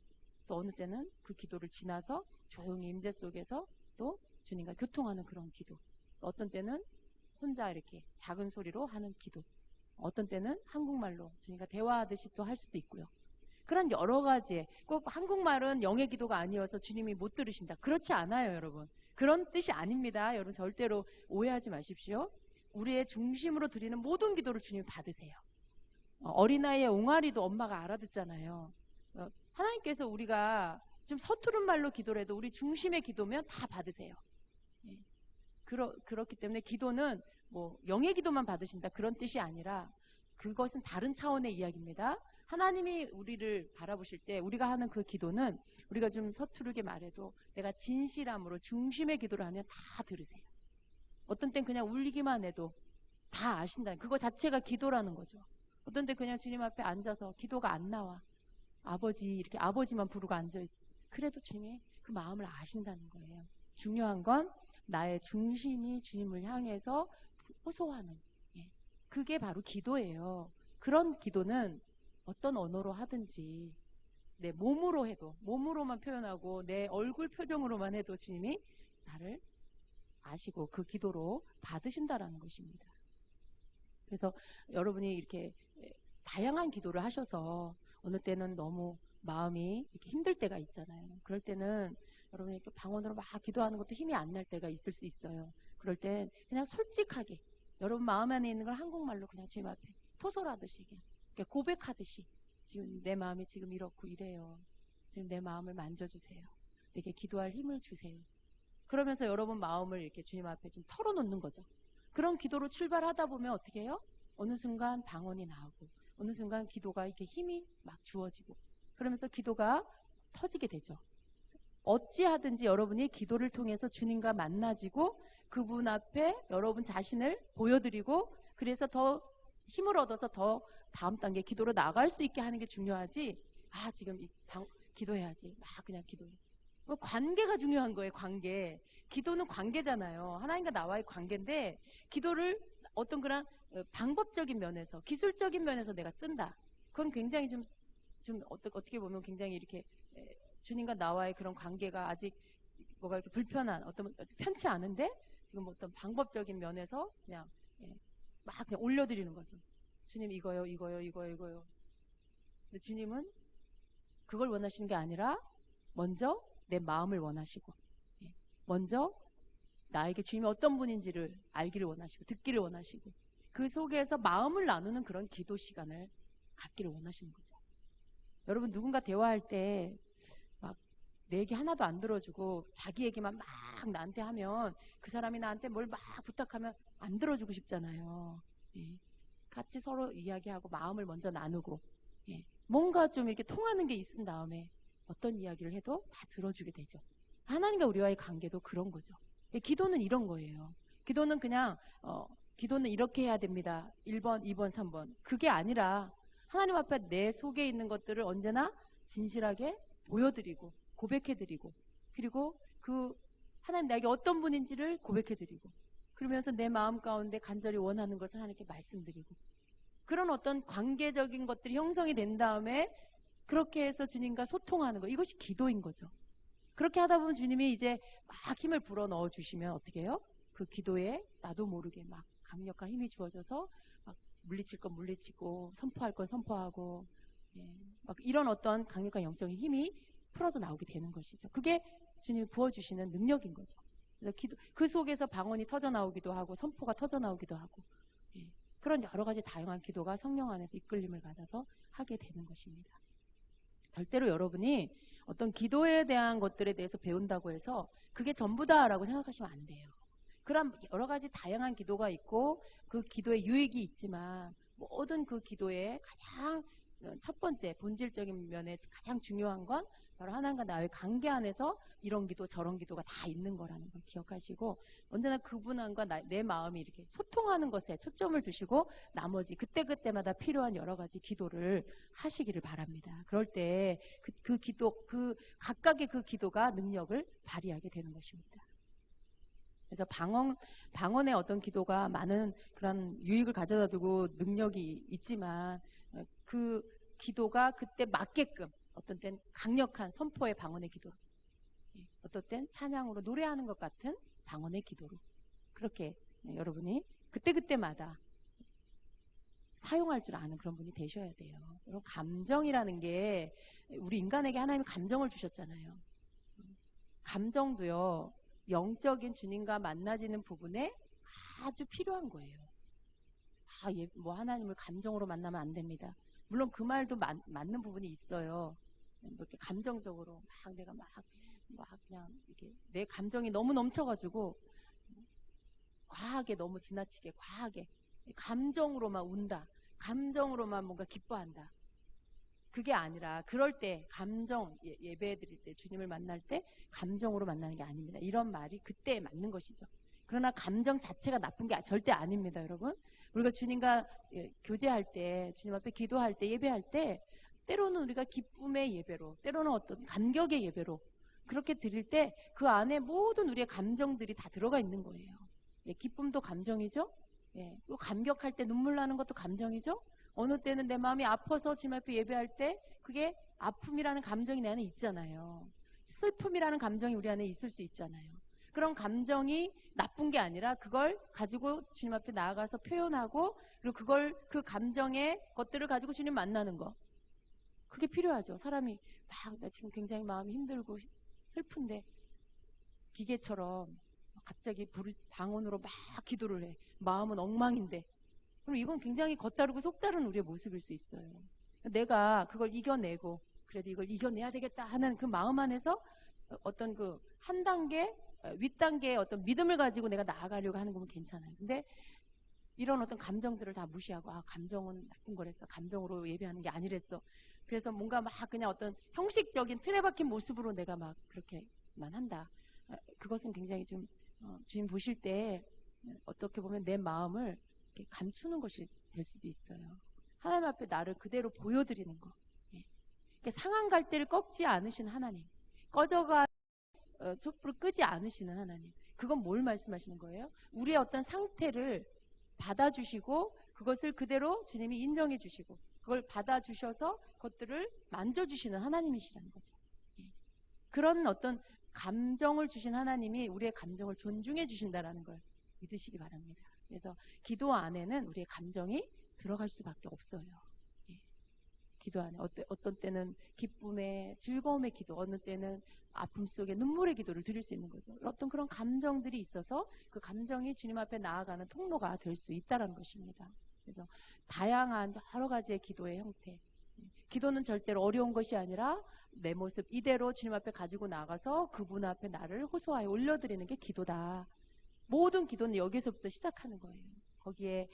S1: 또 어느 때는 그 기도를 지나서 조용히 임재 속에서 또 주님과 교통하는 그런 기도, 어떤 때는 혼자 이렇게 작은 소리로 하는 기도, 어떤 때는 한국말로 주님과 대화하듯이 또 할 수도 있고요. 그런 여러 가지, 꼭 한국말은 영의 기도가 아니어서 주님이 못 들으신다. 그렇지 않아요, 여러분. 그런 뜻이 아닙니다. 여러분 절대로 오해하지 마십시오. 우리의 중심으로 드리는 모든 기도를 주님이 받으세요. 어린아이의 옹알이도 엄마가 알아듣잖아요. 하나님께서 우리가 좀 서투른 말로 기도를 해도 우리 중심의 기도면 다 받으세요. 그렇기 때문에 기도는 뭐 영의 기도만 받으신다 그런 뜻이 아니라 그것은 다른 차원의 이야기입니다. 하나님이 우리를 바라보실 때 우리가 하는 그 기도는 우리가 좀 서투르게 말해도 내가 진실함으로 중심의 기도를 하면 다 들으세요. 어떤 땐 그냥 울기만 해도 다 아신다. 그거 자체가 기도라는 거죠. 어떤 때 그냥 주님 앞에 앉아서 기도가 안 나와. 아버지 이렇게 아버지만 부르고 앉아있어. 그래도 주님이 그 마음을 아신다는 거예요. 중요한 건 나의 중심이 주님을 향해서 호소하는, 예. 그게 바로 기도예요. 그런 기도는 어떤 언어로 하든지 내 몸으로 해도, 몸으로만 표현하고 내 얼굴 표정으로만 해도 주님이 나를 아시고 그 기도로 받으신다라는 것입니다. 그래서 여러분이 이렇게 다양한 기도를 하셔서 어느 때는 너무 마음이 이렇게 힘들 때가 있잖아요. 그럴 때는 여러분이 이렇게 방언으로 막 기도하는 것도 힘이 안 날 때가 있을 수 있어요. 그럴 땐 그냥 솔직하게 여러분 마음 안에 있는 걸 한국말로 그냥 주님 앞에 토설하듯이 그냥 고백하듯이 지금 내 마음이 지금 이렇고 이래요. 지금 내 마음을 만져주세요. 내게 기도할 힘을 주세요. 그러면서 여러분 마음을 이렇게 주님 앞에 좀 털어놓는 거죠. 그런 기도로 출발하다 보면 어떻게 해요? 어느 순간 방언이 나오고 어느 순간 기도가 이렇게 힘이 막 주어지고 그러면서 기도가 터지게 되죠. 어찌하든지 여러분이 기도를 통해서 주님과 만나지고 그분 앞에 여러분 자신을 보여드리고 그래서 더 힘을 얻어서 더 다음 단계 기도로 나갈 수 있게 하는 게 중요하지. 아 지금 기도해야지. 막 그냥 기도해. 관계가 중요한 거예요. 관계. 기도는 관계잖아요. 하나님과 나와의 관계인데 기도를 어떤 그런 방법적인 면에서 기술적인 면에서 내가 쓴다. 그건 굉장히 좀 어떻게 보면 굉장히 이렇게 주님과 나와의 그런 관계가 아직 뭐가 이렇게 불편한 어떤 편치 않은데 지금 어떤 방법적인 면에서 그냥 막 그냥 올려드리는 거죠. 주님 이거요. 근데 주님은 그걸 원하시는 게 아니라 먼저 내 마음을 원하시고 먼저 나에게 주님이 어떤 분인지를 알기를 원하시고 듣기를 원하시고 그 속에서 마음을 나누는 그런 기도 시간을 갖기를 원하시는 거죠. 여러분 누군가 대화할 때 막 내 얘기 하나도 안 들어주고 자기 얘기만 막 나한테 하면 그 사람이 나한테 뭘 막 부탁하면 안 들어주고 싶잖아요. 같이 서로 이야기하고 마음을 먼저 나누고 뭔가 좀 이렇게 통하는 게 있은 다음에 어떤 이야기를 해도 다 들어주게 되죠. 하나님과 우리와의 관계도 그런 거죠. 기도는 이런 거예요. 기도는 그냥 기도는 이렇게 해야 됩니다. 1번, 2번, 3번. 그게 아니라 하나님 앞에 내 속에 있는 것들을 언제나 진실하게 보여드리고 고백해드리고 그리고 그 하나님 나에게 어떤 분인지를 고백해드리고 그러면서 내 마음 가운데 간절히 원하는 것을 하나님께 말씀드리고 그런 어떤 관계적인 것들이 형성이 된 다음에 그렇게 해서 주님과 소통하는 거 이것이 기도인 거죠. 그렇게 하다 보면 주님이 이제 막 힘을 불어 넣어 주시면 어떻게 해요? 그 기도에 나도 모르게 막 강력한 힘이 주어져서 막 물리칠 건 물리치고 선포할 건 선포하고 막 이런 어떤 강력한 영적인 힘이 풀어져 나오게 되는 것이죠. 그게 주님이 부어주시는 능력인 거죠. 그래서 그 속에서 방언이 터져 나오기도 하고 선포가 터져 나오기도 하고 그런 여러 가지 다양한 기도가 성령 안에서 이끌림을 받아서 하게 되는 것입니다. 절대로 여러분이 어떤 기도에 대한 것들에 대해서 배운다고 해서 그게 전부다라고 생각하시면 안 돼요. 그런 여러 가지 다양한 기도가 있고 그 기도에 유익이 있지만 모든 그 기도의 가장 첫 번째 본질적인 면에 가장 중요한 건 바로 하나님과 나의 관계 안에서 이런 기도 저런 기도가 다 있는 거라는 걸 기억하시고 언제나 그분과 내 마음이 이렇게 소통하는 것에 초점을 두시고 나머지 그때그때마다 필요한 여러 가지 기도를 하시기를 바랍니다. 그럴 때 그 기도 그 각각의 그 기도가 능력을 발휘하게 되는 것입니다. 그래서 방언의 어떤 기도가 많은 그런 유익을 가져다 두고 능력이 있지만 그 기도가 그때 맞게끔 어떤 땐 강력한 선포의 방언의 기도로 어떤 땐 찬양으로 노래하는 것 같은 방언의 기도로 그렇게 여러분이 그때그때마다 사용할 줄 아는 그런 분이 되셔야 돼요. 여러분 감정이라는 게 우리 인간에게 하나님이 감정을 주셨잖아요. 감정도요. 영적인 주님과 만나지는 부분에 아주 필요한 거예요. 뭐 하나님을 감정으로 만나면 안 됩니다. 물론 그 말도 맞는 부분이 있어요. 이렇게 감정적으로 내가 그냥 이렇게 내 감정이 너무 넘쳐가지고 과하게 너무 지나치게 과하게 감정으로만 운다. 감정으로만 뭔가 기뻐한다. 그게 아니라 그럴 때 감정 예배 드릴 때 주님을 만날 때 감정으로 만나는 게 아닙니다. 이런 말이 그때 맞는 것이죠. 그러나 감정 자체가 나쁜 게 절대 아닙니다, 여러분. 우리가 주님과 교제할 때, 주님 앞에 기도할 때, 예배할 때 때로는 우리가 기쁨의 예배로, 때로는 어떤 감격의 예배로 그렇게 드릴 때 그 안에 모든 우리의 감정들이 다 들어가 있는 거예요. 기쁨도 감정이죠. 또 감격할 때 눈물 나는 것도 감정이죠. 어느 때는 내 마음이 아파서 주님 앞에 예배할 때 그게 아픔이라는 감정이 내 안에 있잖아요. 슬픔이라는 감정이 우리 안에 있을 수 있잖아요. 그런 감정이 나쁜 게 아니라 그걸 가지고 주님 앞에 나아가서 표현하고 그리고 그 감정의 것들을 가지고 주님 만나는 거. 그게 필요하죠. 사람이 나 지금 굉장히 마음이 힘들고 슬픈데 기계처럼 갑자기 방언으로 막 기도를 해. 마음은 엉망인데. 그럼 이건 굉장히 겉다르고 속다른 우리의 모습일 수 있어요. 내가 그걸 이겨내고 그래도 이걸 이겨내야 되겠다 하는 그 마음 안에서 어떤 그 한 단계 윗단계의 어떤 믿음을 가지고 내가 나아가려고 하는 거면 괜찮아요. 근데 이런 어떤 감정들을 다 무시하고 감정은 나쁜 거랬어. 감정으로 예배하는 게 아니랬어. 그래서 뭔가 막 그냥 어떤 형식적인 틀에 박힌 모습으로 내가 막 그렇게만 한다. 그것은 굉장히 좀 주님 보실 때 어떻게 보면 내 마음을 감추는 것이 될 수도 있어요. 하나님 앞에 나를 그대로 보여드리는 거. 상한 갈대를 꺾지 않으신 하나님. 꺼져가 촛불을 끄지 않으시는 하나님. 그건 뭘 말씀하시는 거예요? 우리의 어떤 상태를 받아주시고 그것을 그대로 주님이 인정해 주시고 그걸 받아주셔서 그것들을 만져주시는 하나님이시라는 거죠. 그런 어떤 감정을 주신 하나님이 우리의 감정을 존중해 주신다는 걸 믿으시기 바랍니다. 그래서 기도 안에는 우리의 감정이 들어갈 수밖에 없어요. 기도 안에 어떤 때는 기쁨의 즐거움의 기도, 어느 때는 아픔 속에 눈물의 기도를 드릴 수 있는 거죠. 어떤 그런 감정들이 있어서 그 감정이 주님 앞에 나아가는 통로가 될 수 있다는 것입니다. 그래서 다양한 여러 가지의 기도의 형태. 기도는 절대로 어려운 것이 아니라 내 모습 이대로 주님 앞에 가지고 나가서 그분 앞에 나를 호소하여 올려드리는 게 기도다. 모든 기도는 여기서부터 시작하는 거예요. 거기에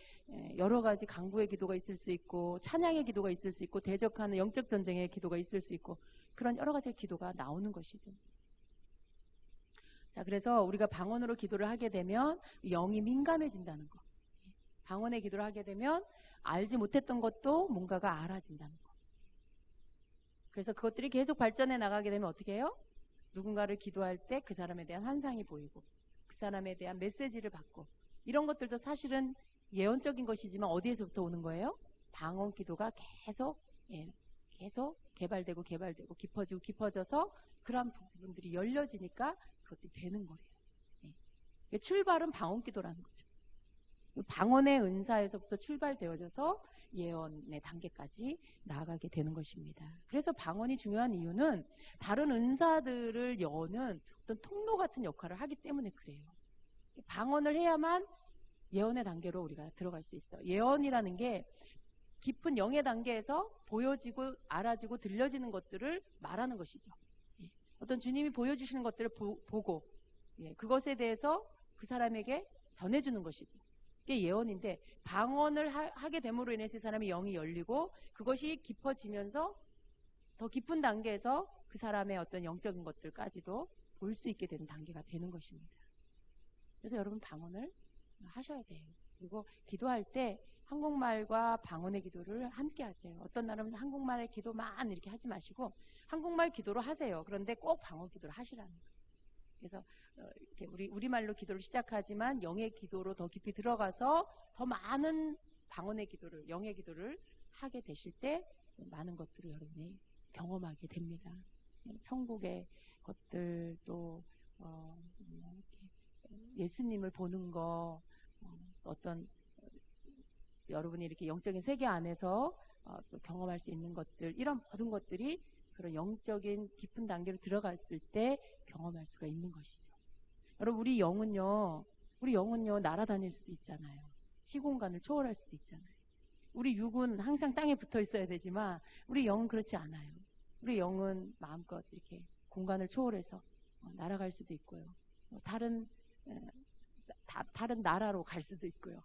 S1: 여러 가지 간구의 기도가 있을 수 있고 찬양의 기도가 있을 수 있고 대적하는 영적 전쟁의 기도가 있을 수 있고 그런 여러 가지의 기도가 나오는 것이죠. 자, 그래서 우리가 방언으로 기도를 하게 되면 영이 민감해진다는 거. 방언의 기도를 하게 되면 알지 못했던 것도 뭔가가 알아진다는 거. 그래서 그것들이 계속 발전해 나가게 되면 어떻게 해요? 누군가를 기도할 때 그 사람에 대한 환상이 보이고 그 사람에 대한 메시지를 받고 이런 것들도 사실은 예언적인 것이지만 어디에서부터 오는 거예요? 방언 기도가 계속 개발되고 깊어져서 그런 부분들이 열려지니까 그것이 되는 거예요. 출발은 방언 기도라는 거죠. 방언의 은사에서부터 출발되어져서 예언의 단계까지 나아가게 되는 것입니다. 그래서 방언이 중요한 이유는 다른 은사들을 여는 어떤 통로 같은 역할을 하기 때문에 그래요. 방언을 해야만 예언의 단계로 우리가 들어갈 수 있어요. 예언이라는 게 깊은 영의 단계에서 보여지고 알아지고 들려지는 것들을 말하는 것이죠. 어떤 주님이 보여주시는 것들을 보고 그것에 대해서 그 사람에게 전해주는 것이죠. 그게 예언인데 방언을 하게 됨으로 인해서 이 사람의 영이 열리고 그것이 깊어지면서 더 깊은 단계에서 그 사람의 어떤 영적인 것들까지도 볼 수 있게 되는 단계가 되는 것입니다. 그래서 여러분 방언을 하셔야 돼요. 그리고 기도할 때 한국말과 방언의 기도를 함께 하세요. 어떤 날은 한국말의 기도만 이렇게 하지 마시고 한국말 기도로 하세요. 그런데 꼭 방언 기도를 하시라는 거예요. 그래서 이렇게 우리말로 기도를 시작하지만 영의 기도로 더 깊이 들어가서 더 많은 방언의 기도를, 영의 기도를 하게 되실 때 많은 것들을 여러분이 경험하게 됩니다. 천국의 것들 또 예수님을 보는 거, 어떤 여러분이 이렇게 영적인 세계 안에서 또 경험할 수 있는 것들, 이런 모든 것들이 그런 영적인 깊은 단계로 들어갔을 때 경험할 수가 있는 것이죠. 여러분 우리 영은요 날아다닐 수도 있잖아요. 시공간을 초월할 수도 있잖아요. 우리 육은 항상 땅에 붙어 있어야 되지만 우리 영은 그렇지 않아요. 우리 영은 마음껏 이렇게 공간을 초월해서 날아갈 수도 있고요. 다른 나라로 갈 수도 있고요.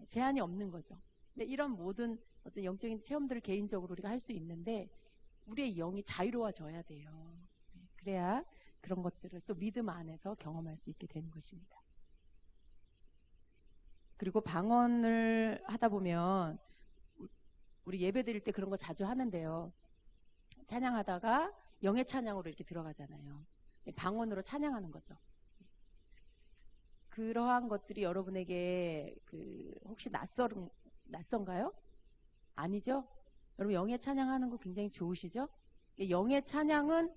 S1: 제한이 없는 거죠. 근데 이런 모든 어떤 영적인 체험들을 개인적으로 우리가 할 수 있는데 우리의 영이 자유로워져야 돼요. 그래야 그런 것들을 또 믿음 안에서 경험할 수 있게 되는 것입니다. 그리고 방언을 하다 보면 우리 예배 드릴 때 그런 거 자주 하는데요. 찬양하다가 영의 찬양으로 이렇게 들어가잖아요. 방언으로 찬양하는 거죠. 그러한 것들이 여러분에게 혹시 낯선가요? 아니죠? 여러분 영의 찬양하는 거 굉장히 좋으시죠? 영의 찬양은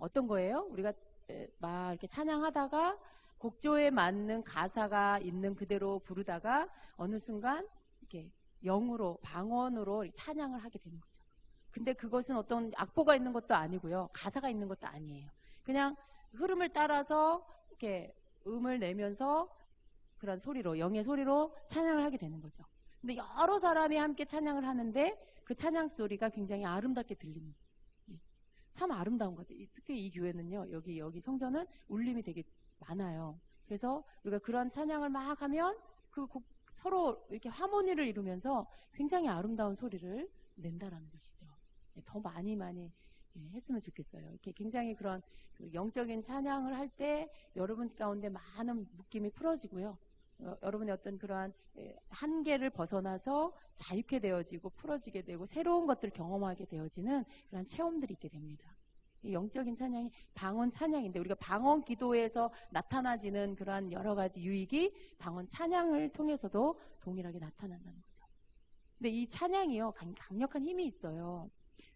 S1: 어떤 거예요? 우리가 막 이렇게 찬양하다가 곡조에 맞는 가사가 있는 그대로 부르다가 어느 순간 이렇게 영으로 방언으로 찬양을 하게 되는 거죠. 근데 그것은 어떤 악보가 있는 것도 아니고요. 가사가 있는 것도 아니에요. 그냥 흐름을 따라서 이렇게 음을 내면서 그런 소리로 영의 소리로 찬양을 하게 되는 거죠. 근데 여러 사람이 함께 찬양을 하는데 그 찬양 소리가 굉장히 아름답게 들리는 참 아름다운 것 같아요. 특히 이 교회는요. 여기 성전은 울림이 되게 많아요. 그래서 우리가 그런 찬양을 막 하면 서로 이렇게 하모니를 이루면서 굉장히 아름다운 소리를 낸다라는 것이죠. 더 많이 했으면 좋겠어요. 이렇게 굉장히 그런 영적인 찬양을 할 때 여러분 가운데 많은 묶임이 풀어지고요. 여러분의 어떤 그러한 한계를 벗어나서 자유케 되어지고 풀어지게 되고 새로운 것들을 경험하게 되어지는 그런 체험들이 있게 됩니다. 영적인 찬양이 방언 찬양인데 우리가 방언 기도에서 나타나지는 그러한 여러 가지 유익이 방언 찬양을 통해서도 동일하게 나타난다는 거죠. 근데 이 찬양이요 강력한 힘이 있어요.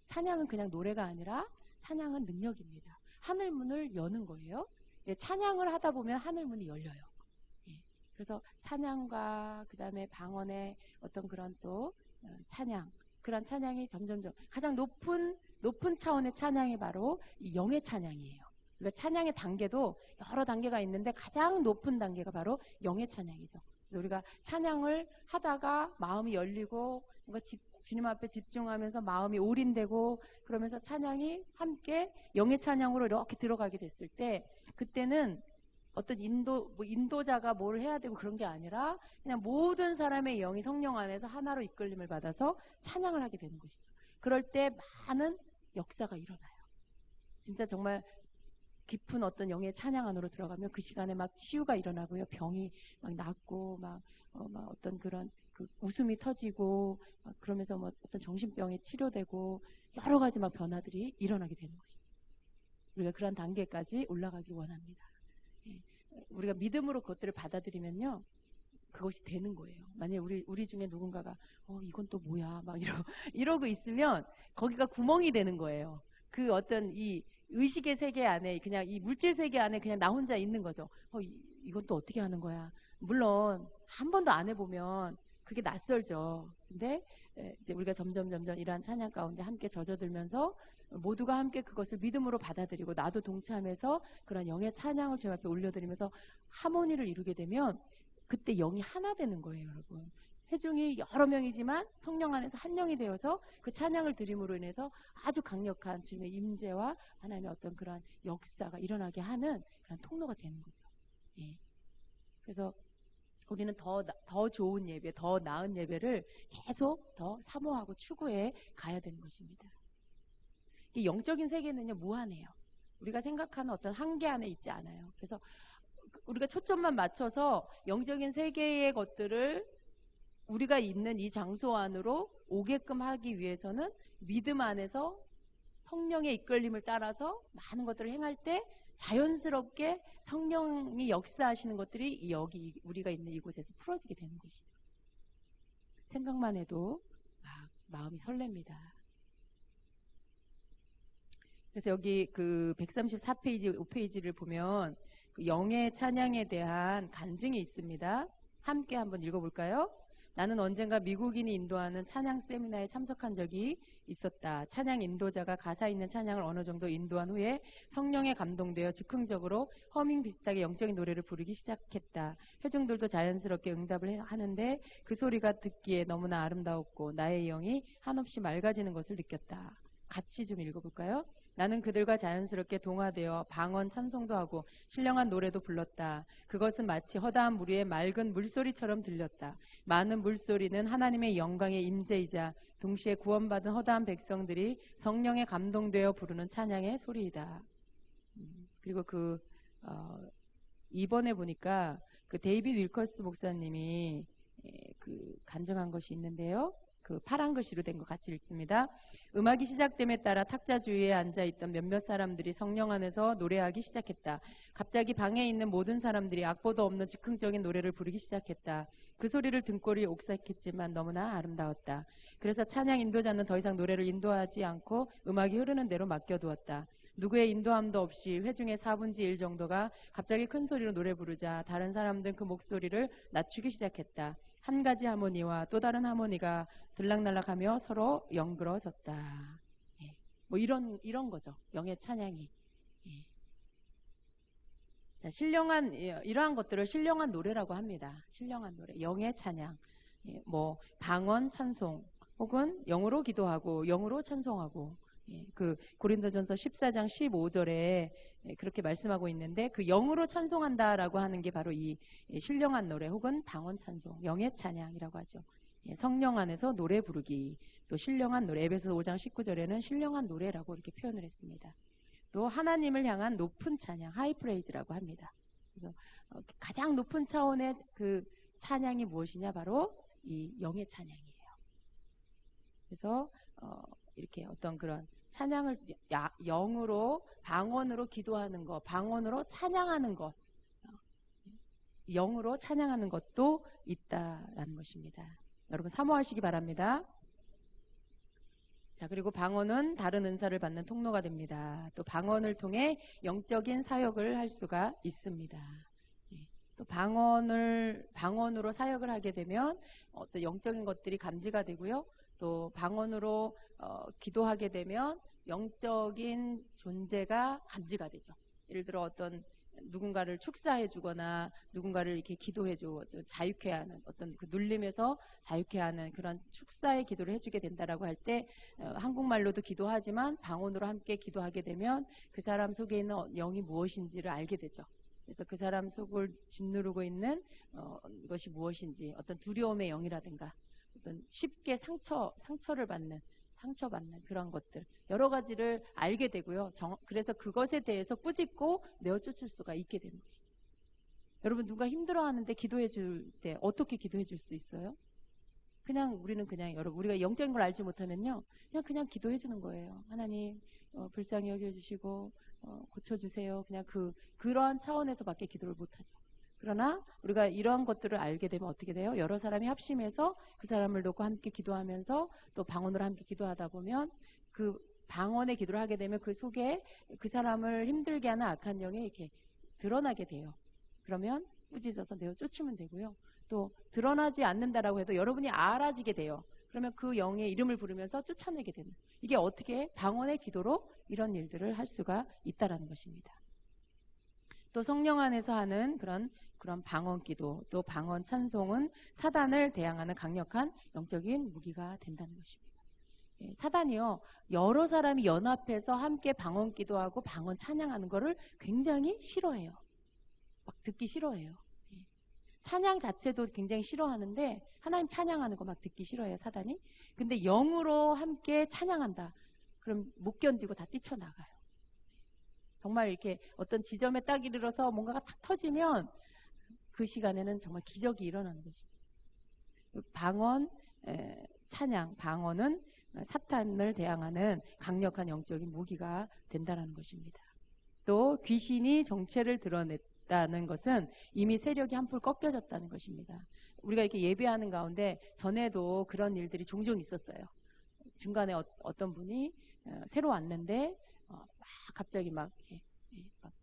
S1: 찬양은 그냥 노래가 아니라 찬양은 능력입니다. 하늘문을 여는 거예요. 찬양을 하다 보면 하늘문이 열려요. 그래서 찬양과 그 다음에 방언의 어떤 그런 또 찬양, 그런 찬양이 점점점 가장 높은 차원의 찬양이 바로 이 영의 찬양이에요. 그러니까 찬양의 단계도 여러 단계가 있는데 가장 높은 단계가 바로 영의 찬양이죠. 우리가 찬양을 하다가 마음이 열리고 뭔가 주님 앞에 집중하면서 마음이 올인되고 그러면서 찬양이 함께 영의 찬양으로 이렇게 들어가게 됐을 때 그때는 어떤 인도자가 뭘 해야 되고 그런 게 아니라 그냥 모든 사람의 영이 성령 안에서 하나로 이끌림을 받아서 찬양을 하게 되는 것이죠. 그럴 때 많은 역사가 일어나요. 진짜 정말 깊은 어떤 영의 찬양 안으로 들어가면 그 시간에 막 치유가 일어나고요. 병이 막 낫고 막 어떤 그런 웃음이 터지고 그러면서 어떤 정신병이 치료되고 여러 가지 막 변화들이 일어나게 되는 것이죠. 우리가 그런 단계까지 올라가길 원합니다. 우리가 믿음으로 그것들을 받아들이면요. 그것이 되는 거예요. 만약에 우리 중에 누군가가 이건 또 뭐야 막 이러고 있으면 거기가 구멍이 되는 거예요. 그 어떤 이 의식의 세계 안에 그냥 이 물질 세계 안에 그냥 나 혼자 있는 거죠. 이건 또 어떻게 하는 거야. 물론 한 번도 안 해보면 그게 낯설죠. 근데 이제 우리가 점점 이러한 찬양 가운데 함께 젖어들면서 모두가 함께 그것을 믿음으로 받아들이고 나도 동참해서 그런 영의 찬양을 제 앞에 올려드리면서 하모니를 이루게 되면 그때 영이 하나 되는 거예요, 여러분. 회중이 여러 명이지만 성령 안에서 한 영이 되어서 그 찬양을 드림으로 인해서 아주 강력한 주님의 임재와 하나님의 어떤 그런 역사가 일어나게 하는 그런 통로가 되는 거죠. 예. 그래서 우리는 더 좋은 예배, 더 나은 예배를 계속 더 사모하고 추구해 가야 되는 것입니다. 이 영적인 세계는요, 무한해요. 우리가 생각하는 어떤 한계 안에 있지 않아요. 그래서 우리가 초점만 맞춰서 영적인 세계의 것들을 우리가 있는 이 장소 안으로 오게끔 하기 위해서는 믿음 안에서 성령의 이끌림을 따라서 많은 것들을 행할 때 자연스럽게 성령이 역사하시는 것들이 여기 우리가 있는 이곳에서 풀어지게 되는 것이죠. 생각만 해도 막 마음이 설렙니다. 그래서 여기 그 134페이지, 5페이지를 보면 그 영의 찬양에 대한 간증이 있습니다. 함께 한번 읽어볼까요? 나는 언젠가 미국인이 인도하는 찬양 세미나에 참석한 적이 있었다. 찬양 인도자가 가사 있는 찬양을 어느 정도 인도한 후에 성령에 감동되어 즉흥적으로 허밍 비슷하게 영적인 노래를 부르기 시작했다. 회중들도 자연스럽게 응답을 하는데 그 소리가 듣기에 너무나 아름다웠고 나의 영이 한없이 맑아지는 것을 느꼈다. 같이 좀 읽어볼까요? 나는 그들과 자연스럽게 동화되어 방언 찬송도 하고 신령한 노래도 불렀다. 그것은 마치 허다한 무리의 맑은 물소리처럼 들렸다. 많은 물소리는 하나님의 영광의 임재이자 동시에 구원받은 허다한 백성들이 성령에 감동되어 부르는 찬양의 소리이다. 그리고 이번에 보니까 그 데이비드 윌커스 목사님이 그 간증한 것이 있는데요. 그 파란 글씨로 된 것 같이 읽습니다. 음악이 시작됨에 따라 탁자 주위에 앉아있던 몇몇 사람들이 성령 안에서 노래하기 시작했다. 갑자기 방에 있는 모든 사람들이 악보도 없는 즉흥적인 노래를 부르기 시작했다. 그 소리를 등골이 옥삭했지만 너무나 아름다웠다. 그래서 찬양 인도자는 더 이상 노래를 인도하지 않고 음악이 흐르는 대로 맡겨두었다. 누구의 인도함도 없이 회중의 4분의 1 정도가 갑자기 큰 소리로 노래 부르자 다른 사람들은 그 목소리를 낮추기 시작했다. 한 가지 하모니와 또 다른 하모니가 들락날락하며 서로 연그러졌다. 예. 뭐 이런 거죠. 영의 찬양이. 예. 자, 이러한 것들을 신령한 노래라고 합니다. 신령한 노래, 영의 찬양. 예. 뭐 방언 찬송 혹은 영으로 기도하고 영으로 찬송하고. 예, 그 고린도전서 14장 15절에 그렇게 말씀하고 있는데 그 영으로 찬송한다라고 하는 게 바로 이 신령한 노래 혹은 방언 찬송, 영의 찬양이라고 하죠. 예, 성령 안에서 노래 부르기, 또 신령한 노래, 에베소서 5장 19절에는 신령한 노래라고 이렇게 표현을 했습니다. 또 하나님을 향한 높은 찬양, 하이 프레이즈라고 합니다. 그래서 가장 높은 차원의 그 찬양이 무엇이냐, 바로 이 영의 찬양이에요. 그래서 이렇게 어떤 그런 찬양을 영으로 방언으로 기도하는 것, 방언으로 찬양하는 것, 영으로 찬양하는 것도 있다라는 것입니다. 여러분 사모하시기 바랍니다. 자, 그리고 방언은 다른 은사를 받는 통로가 됩니다. 또 방언을 통해 영적인 사역을 할 수가 있습니다. 또 방언으로 사역을 하게 되면 어떤 영적인 것들이 감지가 되고요. 또 방언으로 기도하게 되면 영적인 존재가 감지가 되죠. 예를 들어 어떤 누군가를 축사해 주거나 누군가를 이렇게 기도해 주고 자유케 하는 어떤 그 눌림에서 자유케 하는 그런 축사의 기도를 해주게 된다라고 할 때 한국말로도 기도하지만 방언으로 함께 기도하게 되면 그 사람 속에 있는 영이 무엇인지를 알게 되죠. 그래서 그 사람 속을 짓누르고 있는 것이 무엇인지, 어떤 두려움의 영이라든가 어떤 쉽게 상처를 받는 그런 것들 여러 가지를 알게 되고요. 그래서 그것에 대해서 꾸짖고 내어쫓을 수가 있게 되는 것이죠. 여러분 누가 힘들어하는데 기도해 줄 때 어떻게 기도해 줄 수 있어요? 우리는 여러분 우리가 영적인 걸 알지 못하면요 그냥 기도해 주는 거예요. 하나님 불쌍히 여겨주시고 고쳐주세요. 그냥 그러한 차원에서밖에 기도를 못하죠. 그러나 우리가 이러한 것들을 알게 되면 어떻게 돼요? 여러 사람이 합심해서 그 사람을 놓고 함께 기도하면서 또 방언으로 함께 기도하다 보면 그 방언의 기도를 하게 되면 그 속에 그 사람을 힘들게 하는 악한 영이 이렇게 드러나게 돼요. 그러면 꾸짖어서 내어 쫓으면 되고요. 또 드러나지 않는다라고 해도 여러분이 알아지게 돼요. 그러면 그 영의 이름을 부르면서 쫓아내게 되는, 이게 어떻게 방언의 기도로 이런 일들을 할 수가 있다라는 것입니다. 또 성령 안에서 하는 그런 방언 기도, 또 방언 찬송은 사단을 대항하는 강력한 영적인 무기가 된다는 것입니다. 사단이요, 여러 사람이 연합해서 함께 방언 기도하고 방언 찬양하는 거를 굉장히 싫어해요. 막 듣기 싫어해요. 찬양 자체도 굉장히 싫어하는데 하나님 찬양하는 거 막 듣기 싫어해요, 사단이. 근데 영으로 함께 찬양한다. 그럼 못 견디고 다 뛰쳐나가요. 정말 이렇게 어떤 지점에 딱 이르러서 뭔가가 탁 터지면 그 시간에는 정말 기적이 일어나는 것이죠. 방언, 찬양, 방언은 사탄을 대항하는 강력한 영적인 무기가 된다는 것입니다. 또 귀신이 정체를 드러냈다는 것은 이미 세력이 한풀 꺾여졌다는 것입니다. 우리가 이렇게 예배하는 가운데 전에도 그런 일들이 종종 있었어요. 중간에 어떤 분이 새로 왔는데 갑자기 막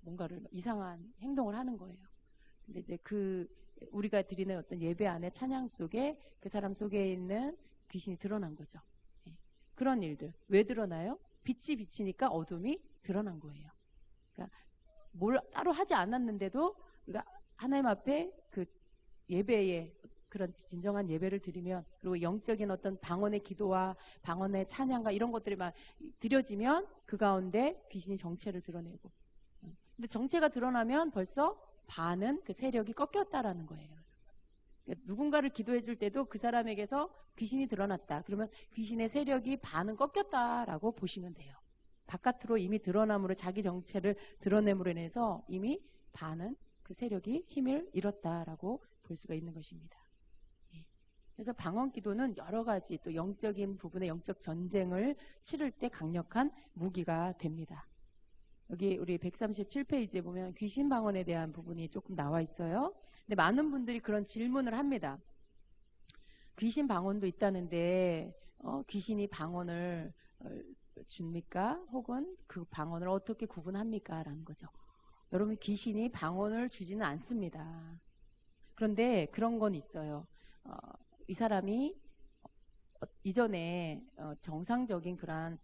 S1: 뭔가를 이상한 행동을 하는 거예요. 근데 이제 우리가 드리는 어떤 예배 안에 찬양 속에 그 사람 속에 있는 귀신이 드러난 거죠. 그런 일들 왜 드러나요? 빛이 비치니까 어둠이 드러난 거예요. 그러니까 뭘 따로 하지 않았는데도 우리가 하나님 앞에 그 예배에 그런 진정한 예배를 드리면, 그리고 영적인 어떤 방언의 기도와 방언의 찬양과 이런 것들이 막 드려지면 그 가운데 귀신이 정체를 드러내고, 근데 정체가 드러나면 벌써 반은 그 세력이 꺾였다라는 거예요. 그러니까 누군가를 기도해 줄 때도 그 사람에게서 귀신이 드러났다. 그러면 귀신의 세력이 반은 꺾였다라고 보시면 돼요. 바깥으로 이미 드러남으로, 자기 정체를 드러냄으로 인해서 이미 반은 그 세력이 힘을 잃었다라고 볼 수가 있는 것입니다. 그래서 방언 기도는 여러 가지 또 영적인 부분의 영적 전쟁을 치를 때 강력한 무기가 됩니다. 여기 우리 137페이지에 보면 귀신 방언에 대한 부분이 조금 나와 있어요. 근데 많은 분들이 그런 질문을 합니다. 귀신 방언도 있다는데 귀신이 방언을 줍니까? 혹은 그 방언을 어떻게 구분합니까? 라는 거죠. 여러분, 귀신이 방언을 주지는 않습니다. 그런데 그런 건 있어요. 이 사람이 이전에 정상적인 그런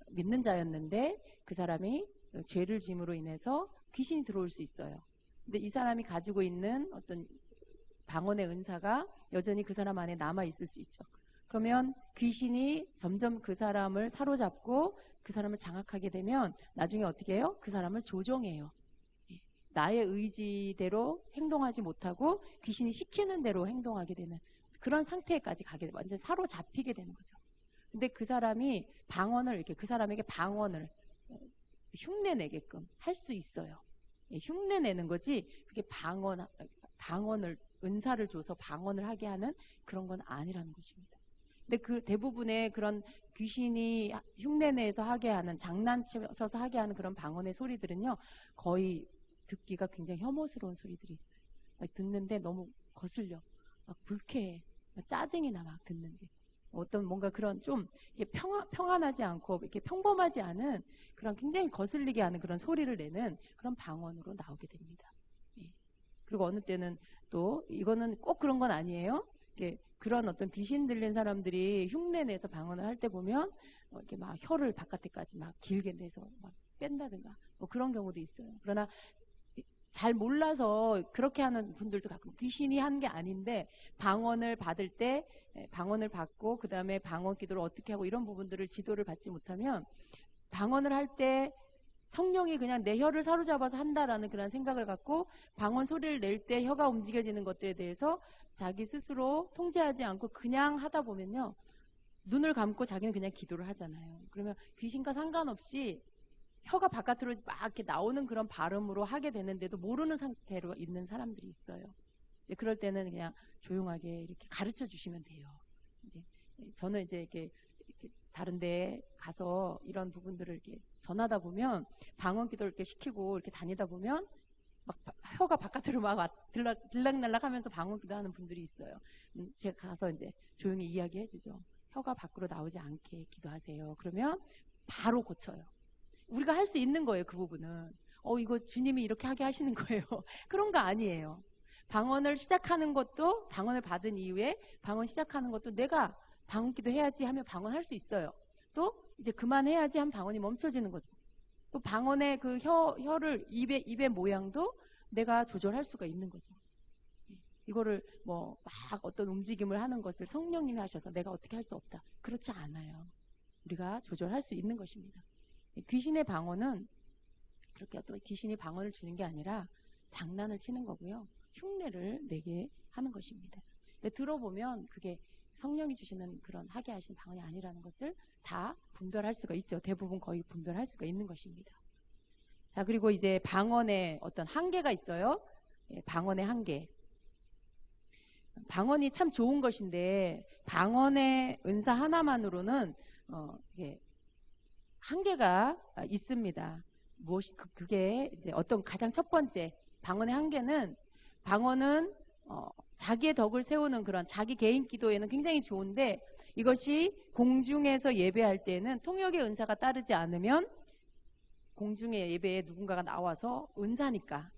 S1: 믿는 자였는데 그 사람이 죄를 짐으로 인해서 귀신이 들어올 수 있어요. 근데 이 사람이 가지고 있는 어떤 방언의 은사가 여전히 그 사람 안에 남아 있을 수 있죠. 그러면 귀신이 점점 그 사람을 사로잡고 그 사람을 장악하게 되면 나중에 어떻게 해요? 그 사람을 조종해요. 나의 의지대로 행동하지 못하고 귀신이 시키는 대로 행동하게 되는 그런 상태까지 가게 돼요. 완전 사로잡히게 되는 거죠. 근데 그 사람이 방언을 이렇게 그 사람에게 방언을 흉내내게끔 할 수 있어요. 흉내내는 거지 그게 방언을 은사를 줘서 방언을 하게 하는 그런 건 아니라는 것입니다. 근데 그 대부분의 그런 귀신이 흉내내서 하게 하는, 장난쳐서 하게 하는 그런 방언의 소리들은요, 거의 듣기가 굉장히 혐오스러운 소리들이 듣는데 너무 거슬려, 막 불쾌해, 막 짜증이 나 막 듣는데 어떤 뭔가 그런 좀 평안하지 않고 이렇게 평범하지 않은 그런 굉장히 거슬리게 하는 그런 소리를 내는 그런 방언으로 나오게 됩니다. 그리고 어느 때는 또 이거는 꼭 그런 건 아니에요. 그런 어떤 귀신 들린 사람들이 흉내내서 방언을 할 때 보면 이렇게 막 혀를 바깥에까지 막 길게 내서 막 뺀다든가 뭐 그런 경우도 있어요. 그러나 잘 몰라서 그렇게 하는 분들도 가끔 귀신이 한 게 아닌데 방언을 받을 때 방언을 받고 그 다음에 방언 기도를 어떻게 하고 이런 부분들을 지도를 받지 못하면 방언을 할 때 성령이 그냥 내 혀를 사로잡아서 한다라는 그런 생각을 갖고 방언 소리를 낼 때 혀가 움직여지는 것들에 대해서 자기 스스로 통제하지 않고 그냥 하다 보면요, 눈을 감고 자기는 그냥 기도를 하잖아요. 그러면 귀신과 상관없이 혀가 바깥으로 막 이렇게 나오는 그런 발음으로 하게 되는데도 모르는 상태로 있는 사람들이 있어요. 그럴 때는 그냥 조용하게 이렇게 가르쳐 주시면 돼요. 저는 이제 이렇게 다른 데 가서 이런 부분들을 이렇게 전하다 보면 방언 기도를 이렇게 시키고 이렇게 다니다 보면 막 혀가 바깥으로 막 들락날락 하면서 방언 기도하는 분들이 있어요. 제가 가서 이제 조용히 이야기해 주죠. 혀가 밖으로 나오지 않게 기도하세요. 그러면 바로 고쳐요. 우리가 할 수 있는 거예요. 그 부분은. 이거 주님이 이렇게 하게 하시는 거예요. 그런 거 아니에요. 방언을 시작하는 것도, 방언을 받은 이후에 방언 시작하는 것도 내가 방언 기도 해야지 하면 방언할 수 있어요. 또 이제 그만해야지 하면 방언이 멈춰지는 거죠. 또 방언의 그 혀를 입의 모양도 내가 조절할 수가 있는 거죠. 이거를 뭐 막 어떤 움직임을 하는 것을 성령님이 하셔서 내가 어떻게 할 수 없다. 그렇지 않아요. 우리가 조절할 수 있는 것입니다. 귀신의 방언은 그렇게 어떤 귀신이 방언을 주는 게 아니라 장난을 치는 거고요. 흉내를 내게 하는 것입니다. 근데 들어보면 그게 성령이 주시는 그런 하게 하신 방언이 아니라는 것을 다 분별할 수가 있죠. 대부분 거의 분별할 수가 있는 것입니다. 자, 그리고 이제 방언의 어떤 한계가 있어요. 방언의 한계. 방언이 참 좋은 것인데 방언의 은사 하나만으로는 한계가 있습니다. 무엇이 그게 이제 어떤 가장 첫 번째 방언의 한계는 방언은 자기의 덕을 세우는 그런 자기 개인 기도에는 굉장히 좋은데 이것이 공중에서 예배할 때는 통역의 은사가 따르지 않으면 공중의 예배에 누군가가 나와서 은사니까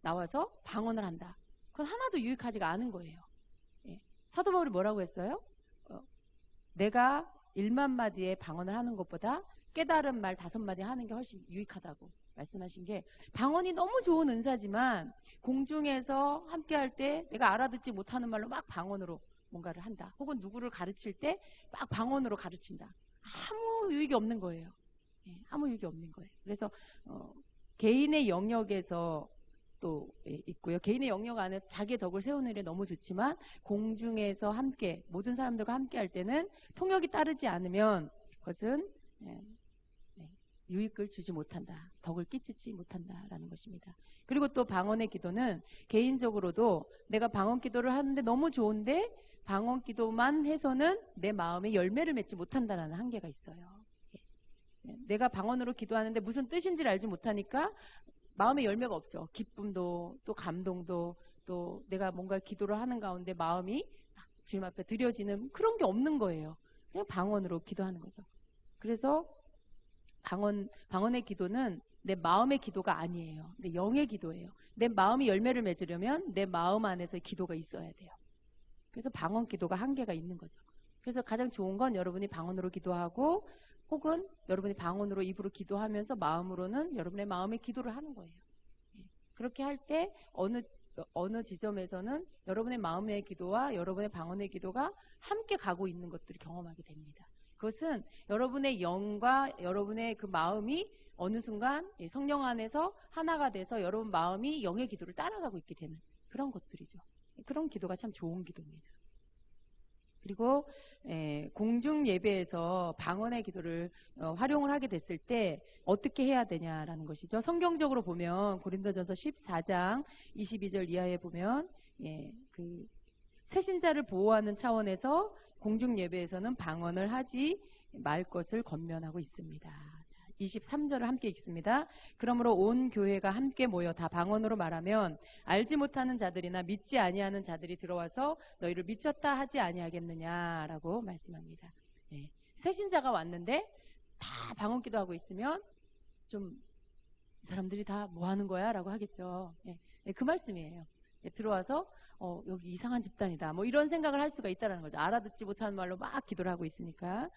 S1: 나와서 방언을 한다. 그건 하나도 유익하지가 않은 거예요. 사도 바울이 뭐라고 했어요? 내가 1만 마디의 방언을 하는 것보다 깨달은 말 5마디 하는 게 훨씬 유익하다고 말씀하신 게, 방언이 너무 좋은 은사지만 공중에서 함께 할 때 내가 알아듣지 못하는 말로 막 방언으로 뭔가를 한다. 혹은 누구를 가르칠 때 막 방언으로 가르친다. 아무 유익이 없는 거예요. 아무 유익이 없는 거예요. 그래서 개인의 영역에서 또 있고요. 개인의 영역 안에서 자기의 덕을 세우는 일이 너무 좋지만 공중에서 함께 모든 사람들과 함께 할 때는 통역이 따르지 않으면 그것은 유익을 주지 못한다. 덕을 끼치지 못한다라는 것입니다. 그리고 또 방언의 기도는 개인적으로도 내가 방언 기도를 하는데 너무 좋은데 방언 기도만 해서는 내 마음에 열매를 맺지 못한다라는 한계가 있어요. 내가 방언으로 기도하는데 무슨 뜻인지를 알지 못하니까 마음의 열매가 없죠. 기쁨도 또 감동도 또 내가 뭔가 기도를 하는 가운데 마음이 주님 앞에 드려지는 그런 게 없는 거예요. 그냥 방언으로 기도하는 거죠. 그래서 방언의 기도는 내 마음의 기도가 아니에요. 내 영의 기도예요. 내 마음이 열매를 맺으려면 내 마음 안에서 기도가 있어야 돼요. 그래서 방언 기도가 한계가 있는 거죠. 그래서 가장 좋은 건 여러분이 방언으로 기도하고 혹은 여러분이 방언으로 입으로 기도하면서 마음으로는 여러분의 마음의 기도를 하는 거예요. 그렇게 할 때 어느 지점에서는 여러분의 마음의 기도와 여러분의 방언의 기도가 함께 가고 있는 것들을 경험하게 됩니다. 그것은 여러분의 영과 여러분의 그 마음이 어느 순간 성령 안에서 하나가 돼서 여러분 마음이 영의 기도를 따라가고 있게 되는 그런 것들이죠. 그런 기도가 참 좋은 기도입니다. 그리고 공중 예배에서 방언의 기도를 활용을 하게 됐을 때 어떻게 해야 되냐라는 것이죠. 성경적으로 보면 고린도전서 14장 22절 이하에 보면 그 새신자를 보호하는 차원에서 공중 예배에서는 방언을 하지 말 것을 권면하고 있습니다. 23절을 함께 읽습니다. 그러므로 온 교회가 함께 모여 다 방언으로 말하면 알지 못하는 자들이나 믿지 아니하는 자들이 들어와서 너희를 미쳤다 하지 아니하겠느냐라고 말씀합니다. 새신자가 왔는데 다 방언 기도하고 있으면 좀 사람들이 다 뭐 하는 거야? 라고 하겠죠. 그 말씀이에요. 들어와서 여기 이상한 집단이다. 뭐 이런 생각을 할 수가 있다는 거죠. 알아듣지 못하는 말로 막 기도를 하고 있으니까.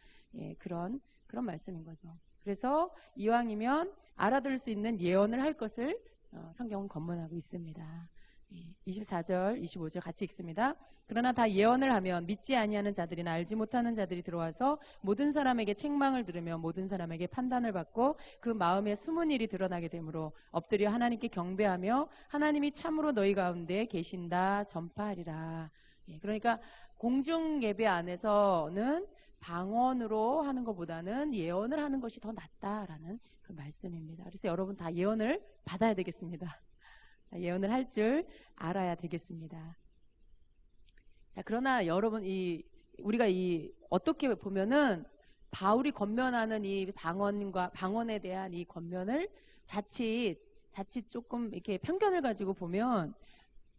S1: 그런 말씀인 거죠. 그래서 이왕이면 알아들을 수 있는 예언을 할 것을 성경은 권면하고 있습니다. 24절, 25절 같이 읽습니다. 그러나 다 예언을 하면 믿지 아니하는 자들이나 알지 못하는 자들이 들어와서 모든 사람에게 책망을 들으며 모든 사람에게 판단을 받고 그 마음에 숨은 일이 드러나게 되므로 엎드려 하나님께 경배하며 하나님이 참으로 너희 가운데 계신다 전파하리라. 그러니까 공중 예배 안에서는 방언으로 하는 것보다는 예언을 하는 것이 더 낫다라는 그 말씀입니다. 그래서 여러분 다 예언을 받아야 되겠습니다. 예언을 할 줄 알아야 되겠습니다. 자, 그러나 여러분 우리가 어떻게 보면은 바울이 권면하는 이 방언에 대한 이 권면을 자칫 조금 이렇게 편견을 가지고 보면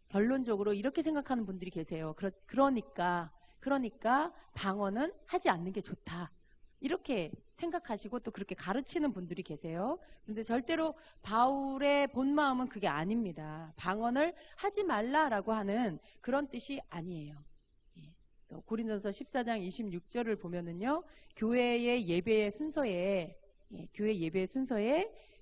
S1: 결론적으로 이렇게 생각하는 분들이 계세요. 그러니까 방언은 하지 않는 게 좋다. 이렇게 생각하시고 또 그렇게 가르치는 분들이 계세요. 그런데 절대로 바울의 본 마음은 그게 아닙니다. 방언을 하지 말라라고 하는 그런 뜻이 아니에요. 고린도서 14장 26절을 보면은요, 교회의 예배의 순서에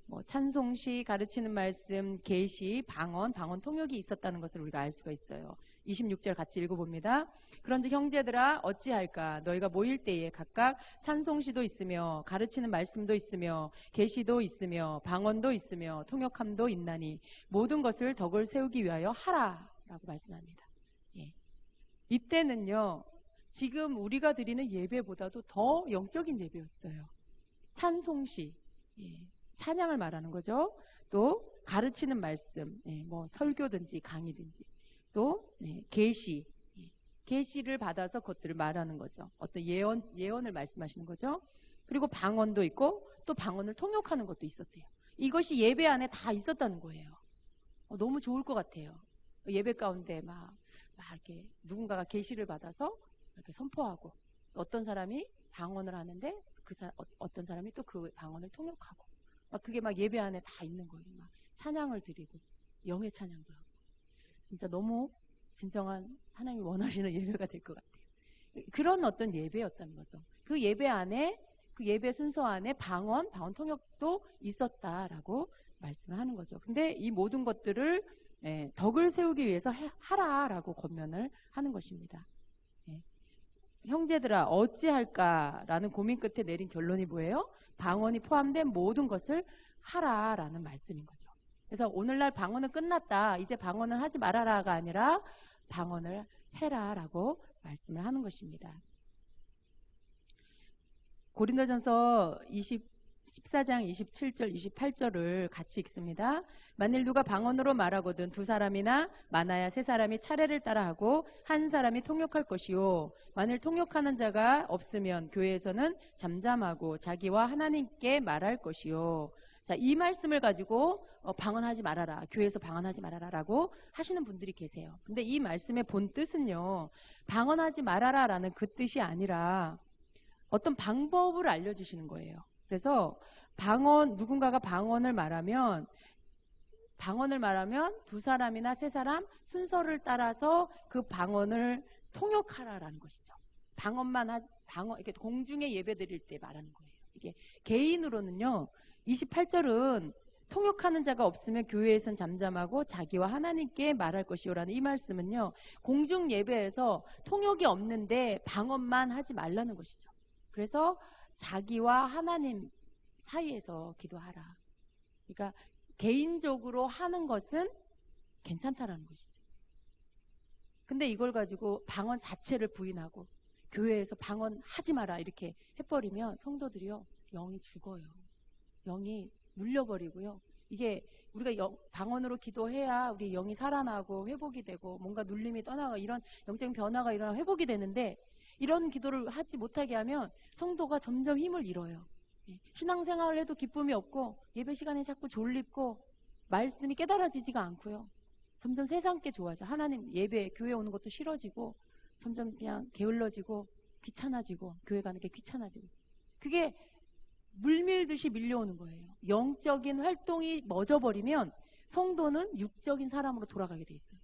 S1: 뭐 찬송시, 가르치는 말씀, 계시, 방언 통역이 있었다는 것을 우리가 알 수가 있어요. 26절 같이 읽어봅니다. 그런즉 형제들아 어찌할까? 너희가 모일 때에 각각 찬송시도 있으며 가르치는 말씀도 있으며 계시도 있으며 방언도 있으며 통역함도 있나니 모든 것을 덕을 세우기 위하여 하라라고 말씀합니다. 이때는요, 지금 우리가 드리는 예배보다도 더 영적인 예배였어요. 찬송시, 찬양을 말하는 거죠. 또 가르치는 말씀, 뭐 설교든지 강의든지, 또 계시를 받아서 그것들을 말하는 거죠. 어떤 예언을 말씀하시는 거죠. 그리고 방언도 있고 또 방언을 통역하는 것도 있었대요. 이것이 예배 안에 다 있었다는 거예요. 너무 좋을 것 같아요. 예배 가운데 막 이렇게 누군가가 계시를 받아서 이렇게 선포하고, 어떤 사람이 방언을 하는데 어떤 사람이 또 그 방언을 통역하고, 그게 막 예배 안에 다 있는 거예요. 막 찬양을 드리고 영의 찬양도 하고, 진짜 너무 진정한 하나님이 원하시는 예배가 될 것 같아요. 그런 어떤 예배였다는 거죠. 그 예배 안에 그 예배 순서 안에 방언 통역도 있었다라고 말씀을 하는 거죠. 근데 이 모든 것들을 덕을 세우기 위해서 하라라고 권면을 하는 것입니다. 형제들아 어찌할까라는 고민 끝에 내린 결론이 뭐예요? 방언이 포함된 모든 것을 하라라는 말씀인 거죠. 그래서 오늘날 방언은 끝났다. 이제 방언은 하지 말아라가 아니라 방언을 해라라고 말씀을 하는 것입니다. 고린도전서 14장 27절 28절을 같이 읽습니다. 만일 누가 방언으로 말하거든 두 사람이나 많아야 세 사람이 차례를 따라하고 한 사람이 통역할 것이요 만일 통역하는 자가 없으면 교회에서는 잠잠하고 자기와 하나님께 말할 것이요. 자, 이 말씀을 가지고 방언하지 말아라. 교회에서 방언하지 말아라 라고 하시는 분들이 계세요. 근데 이 말씀의 본 뜻은요. 방언하지 말아라 라는 그 뜻이 아니라 어떤 방법을 알려주시는 거예요. 그래서 누군가가 방언을 말하면 두 사람이나 세 사람 순서를 따라서 그 방언을 통역하라라는 것이죠. 이렇게 공중에 예배 드릴 때 말하는 거예요. 이게 개인으로는요, 28절은 통역하는 자가 없으면 교회에선 잠잠하고 자기와 하나님께 말할 것이요라는 이 말씀은요, 공중 예배에서 통역이 없는데 방언만 하지 말라는 것이죠. 그래서 자기와 하나님 사이에서 기도하라. 그러니까 개인적으로 하는 것은 괜찮다라는 것이죠. 근데 이걸 가지고 방언 자체를 부인하고 교회에서 방언하지 마라 이렇게 해버리면 성도들이요 영이 죽어요. 영이 눌려버리고요. 이게 우리가 방언으로 기도해야 우리 영이 살아나고 회복이 되고 뭔가 눌림이 떠나고 이런 영적인 변화가 일어나고 회복이 되는데 이런 기도를 하지 못하게 하면 성도가 점점 힘을 잃어요. 신앙생활을 해도 기쁨이 없고 예배 시간에 자꾸 졸립고 말씀이 깨달아지지가 않고요. 점점 세상께 좋아져. 하나님 예배 교회 오는 것도 싫어지고 점점 그냥 게을러지고 귀찮아지고 교회 가는 게 귀찮아지고 그게 물밀듯이 밀려오는 거예요. 영적인 활동이 멎어버리면 성도는 육적인 사람으로 돌아가게 돼 있어요.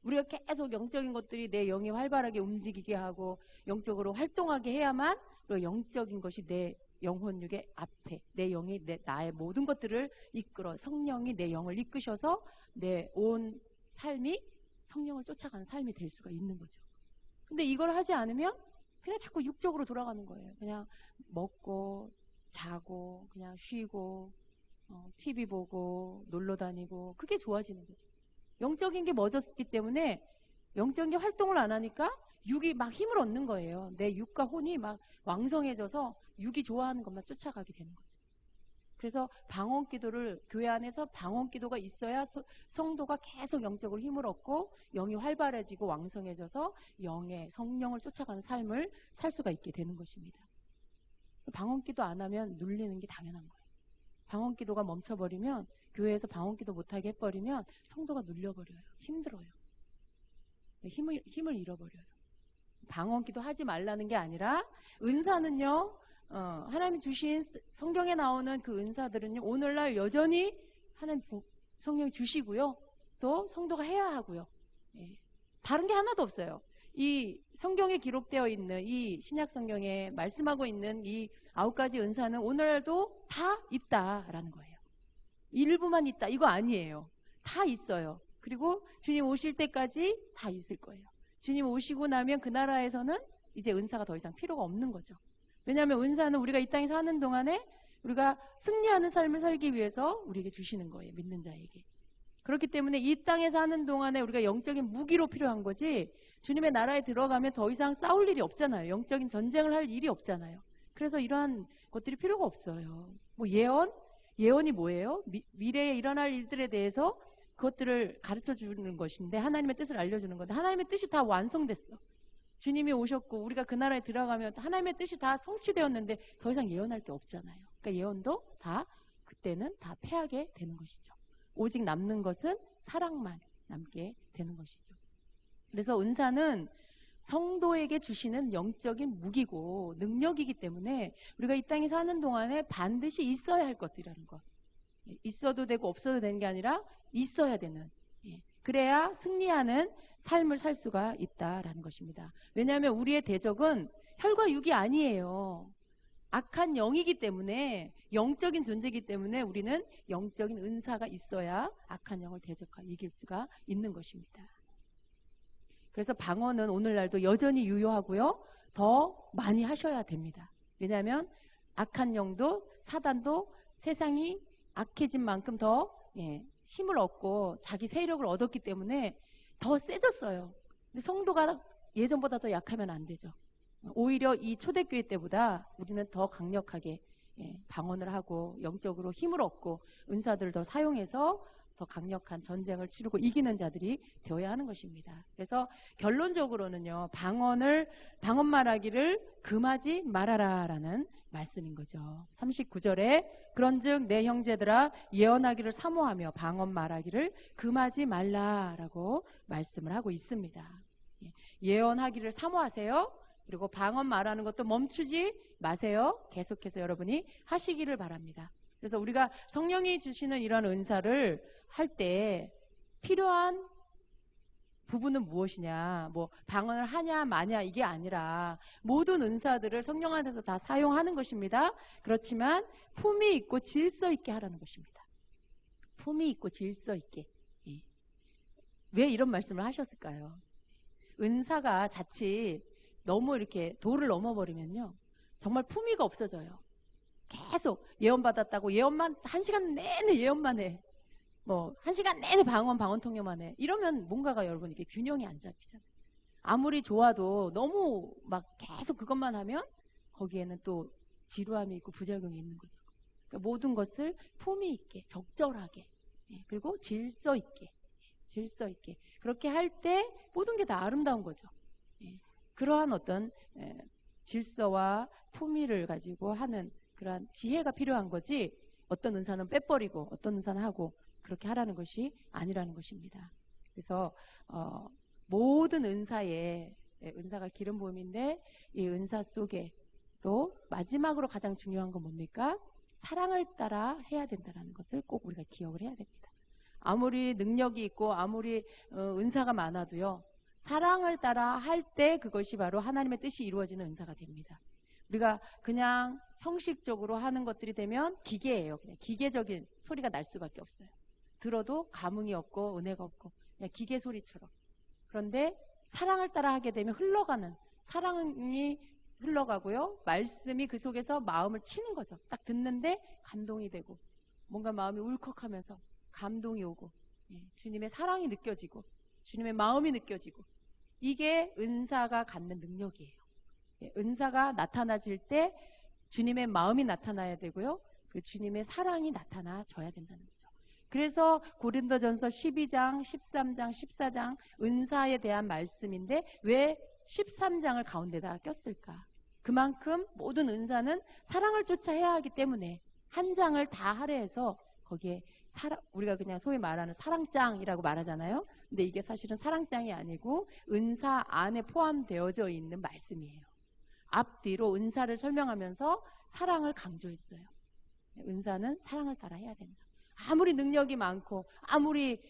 S1: 우리가 계속 영적인 것들이 내 영이 활발하게 움직이게 하고 영적으로 활동하게 해야만 영적인 것이 내 영혼육의 앞에 내 영이 나의 모든 것들을 이끌어 성령이 내 영을 이끄셔서 내 온 삶이 성령을 쫓아가는 삶이 될 수가 있는 거죠. 근데 이걸 하지 않으면 그냥 자꾸 육적으로 돌아가는 거예요. 그냥 먹고 자고 그냥 쉬고 TV 보고 놀러 다니고 그게 좋아지는 거죠. 영적인 게 멎었기 때문에 영적인 게 활동을 안 하니까 육이 막 힘을 얻는 거예요. 내 육과 혼이 막 왕성해져서 육이 좋아하는 것만 쫓아가게 되는 거죠. 그래서 방언 기도를 교회 안에서 방언 기도가 있어야 성도가 계속 영적으로 힘을 얻고 영이 활발해지고 왕성해져서 영의 성령을 쫓아가는 삶을 살 수가 있게 되는 것입니다. 방언 기도 안 하면 눌리는 게 당연한 거예요. 방언 기도가 멈춰버리면 교회에서 방언 기도 못하게 해버리면 성도가 눌려버려요. 힘들어요. 힘을 잃어버려요. 방언 기도 하지 말라는 게 아니라 은사는요. 하나님이 주신 성경에 나오는 그 은사들은요. 오늘날 여전히 하나님 성령이 주시고요. 또 성도가 해야 하고요. 다른 게 하나도 없어요. 이 성경에 기록되어 있는 이 신약 성경에 말씀하고 있는 이 9가지 은사는 오늘도 다 있다라는 거예요. 일부만 있다 이거 아니에요. 다 있어요. 그리고 주님 오실 때까지 다 있을 거예요. 주님 오시고 나면 그 나라에서는 이제 은사가 더 이상 필요가 없는 거죠. 왜냐하면 은사는 우리가 이 땅에 사는 동안에 우리가 승리하는 삶을 살기 위해서 우리에게 주시는 거예요. 믿는 자에게. 그렇기 때문에 이 땅에 사는 동안에 우리가 영적인 무기로 필요한 거지 주님의 나라에 들어가면 더 이상 싸울 일이 없잖아요. 영적인 전쟁을 할 일이 없잖아요. 그래서 이러한 것들이 필요가 없어요. 뭐 예언이 뭐예요? 미래에 일어날 일들에 대해서 그것들을 가르쳐 주는 것인데 하나님의 뜻을 알려주는 건데 하나님의 뜻이 다 완성됐어. 주님이 오셨고 우리가 그 나라에 들어가면 하나님의 뜻이 다 성취되었는데 더 이상 예언할 게 없잖아요. 그러니까 예언도 다 그때는 다 패하게 되는 것이죠. 오직 남는 것은 사랑만 남게 되는 것이죠. 그래서 은사는 성도에게 주시는 영적인 무기고 능력이기 때문에 우리가 이 땅에 사는 동안에 반드시 있어야 할 것들이라는 것. 있어도 되고 없어도 되는 게 아니라 있어야 되는. 그래야 승리하는 삶을 살 수가 있다라는 것입니다. 왜냐하면 우리의 대적은 혈과 육이 아니에요. 악한 영이기 때문에, 영적인 존재이기 때문에 우리는 영적인 은사가 있어야 악한 영을 대적하고 이길 수가 있는 것입니다. 그래서 방언은 오늘날도 여전히 유효하고요. 더 많이 하셔야 됩니다. 왜냐하면 악한 영도 사단도 세상이 악해진 만큼 더 힘을 얻고 자기 세력을 얻었기 때문에 더 세졌어요. 근데 성도가 예전보다 더 약하면 안 되죠. 오히려 이 초대교회 때보다 우리는 더 강력하게 방언을 하고 영적으로 힘을 얻고 은사들을 더 사용해서 더 강력한 전쟁을 치르고 이기는 자들이 되어야 하는 것입니다. 그래서 결론적으로는요, 방언 말하기를 금하지 말아라라는 말씀인 거죠. 39절에 그런즉 내 형제들아 예언하기를 사모하며 방언 말하기를 금하지 말라라고 말씀을 하고 있습니다. 예언하기를 사모하세요. 그리고 방언 말하는 것도 멈추지 마세요. 계속해서 여러분이 하시기를 바랍니다. 그래서 우리가 성령이 주시는 이런 은사를 할 때 필요한 부분은 무엇이냐, 뭐 방언을 하냐 마냐 이게 아니라 모든 은사들을 성령 안에서 다 사용하는 것입니다. 그렇지만 품위 있고 질서 있게 하라는 것입니다. 품위 있고 질서 있게. 왜 이런 말씀을 하셨을까요? 은사가 자칫 너무 이렇게 도를 넘어버리면요, 정말 품위가 없어져요. 계속 예언 받았다고 예언만 1시간 내내 예언만 해. 뭐 1시간 내내 방언 통역만 해. 이러면 뭔가가 여러분 이게 균형이 안 잡히잖아요. 아무리 좋아도 너무 막 계속 그것만 하면 거기에는 또 지루함이 있고 부작용이 있는 거죠. 그러니까 모든 것을 품위 있게, 적절하게, 그리고 질서 있게 그렇게 할 때 모든 게 다 아름다운 거죠. 그러한 어떤 질서와 품위를 가지고 하는 그러한 지혜가 필요한 거지, 어떤 은사는 빼버리고 어떤 은사는 하고 그렇게 하라는 것이 아니라는 것입니다. 그래서 모든 은사에, 은사가 기름 부음인데 이 은사 속에 또 마지막으로 가장 중요한 건 뭡니까? 사랑을 따라 해야 된다는 것을 꼭 우리가 기억을 해야 됩니다. 아무리 능력이 있고 아무리 은사가 많아도요, 사랑을 따라 할 때 그것이 바로 하나님의 뜻이 이루어지는 은사가 됩니다. 우리가 그냥 형식적으로 하는 것들이 되면 기계예요. 그냥 기계적인 소리가 날 수밖에 없어요. 들어도 감흥이 없고 은혜가 없고 그냥 기계 소리처럼. 그런데 사랑을 따라 하게 되면 흘러가는, 사랑이 흘러가고요, 말씀이 그 속에서 마음을 치는 거죠. 딱 듣는데 감동이 되고 뭔가 마음이 울컥하면서 감동이 오고, 주님의 사랑이 느껴지고 주님의 마음이 느껴지고, 이게 은사가 갖는 능력이에요. 은사가 나타나질 때 주님의 마음이 나타나야 되고요, 그 주님의 사랑이 나타나져야 된다는 거죠. 그래서 고린도전서 12장, 13장, 14장 은사에 대한 말씀인데 왜 13장을 가운데다 꼈을까? 그만큼 모든 은사는 사랑을 쫓아 해야 하기 때문에 한 장을 다 할애해서 거기에 우리가 그냥 소위 말하는 사랑장이라고 말하잖아요. 근데 이게 사실은 사랑장이 아니고 은사 안에 포함되어져 있는 말씀이에요. 앞뒤로 은사를 설명하면서 사랑을 강조했어요. 은사는 사랑을 따라 해야 된다. 아무리 능력이 많고 아무리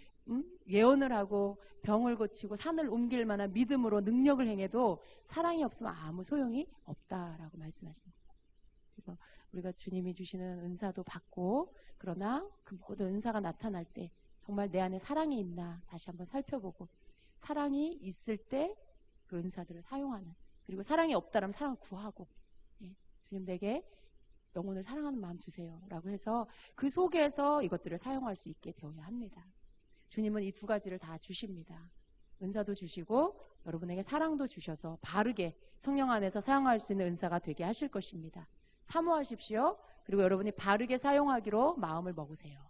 S1: 예언을 하고 병을 고치고 산을 옮길 만한 믿음으로 능력을 행해도 사랑이 없으면 아무 소용이 없다라고 말씀하십니다. 그래서 우리가 주님이 주시는 은사도 받고, 그러나 그 모든 은사가 나타날 때 정말 내 안에 사랑이 있나 다시 한번 살펴보고, 사랑이 있을 때 그 은사들을 사용하는, 그리고 사랑이 없다면 사랑을 구하고, 주님 내게 영혼을 사랑하는 마음 주세요 라고 해서 그 속에서 이것들을 사용할 수 있게 되어야 합니다. 주님은 이 두 가지를 다 주십니다. 은사도 주시고 여러분에게 사랑도 주셔서 바르게 성령 안에서 사용할 수 있는 은사가 되게 하실 것입니다. 사모하십시오. 그리고 여러분이 바르게 사용하기로 마음을 먹으세요.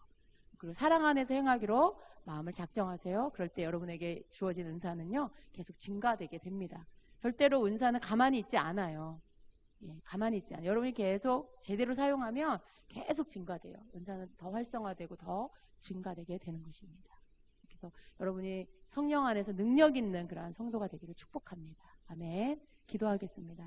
S1: 그리고 사랑 안에서 행하기로 마음을 작정하세요. 그럴 때 여러분에게 주어진 은사는요, 계속 증가되게 됩니다. 절대로 은사는 가만히 있지 않아요. 가만히 있지 않아요. 여러분이 계속 제대로 사용하면 계속 증가돼요. 은사는 더 활성화되고 더 증가되게 되는 것입니다. 그래서 여러분이 성령 안에서 능력 있는 그러한 성도가 되기를 축복합니다. 아멘. 기도하겠습니다.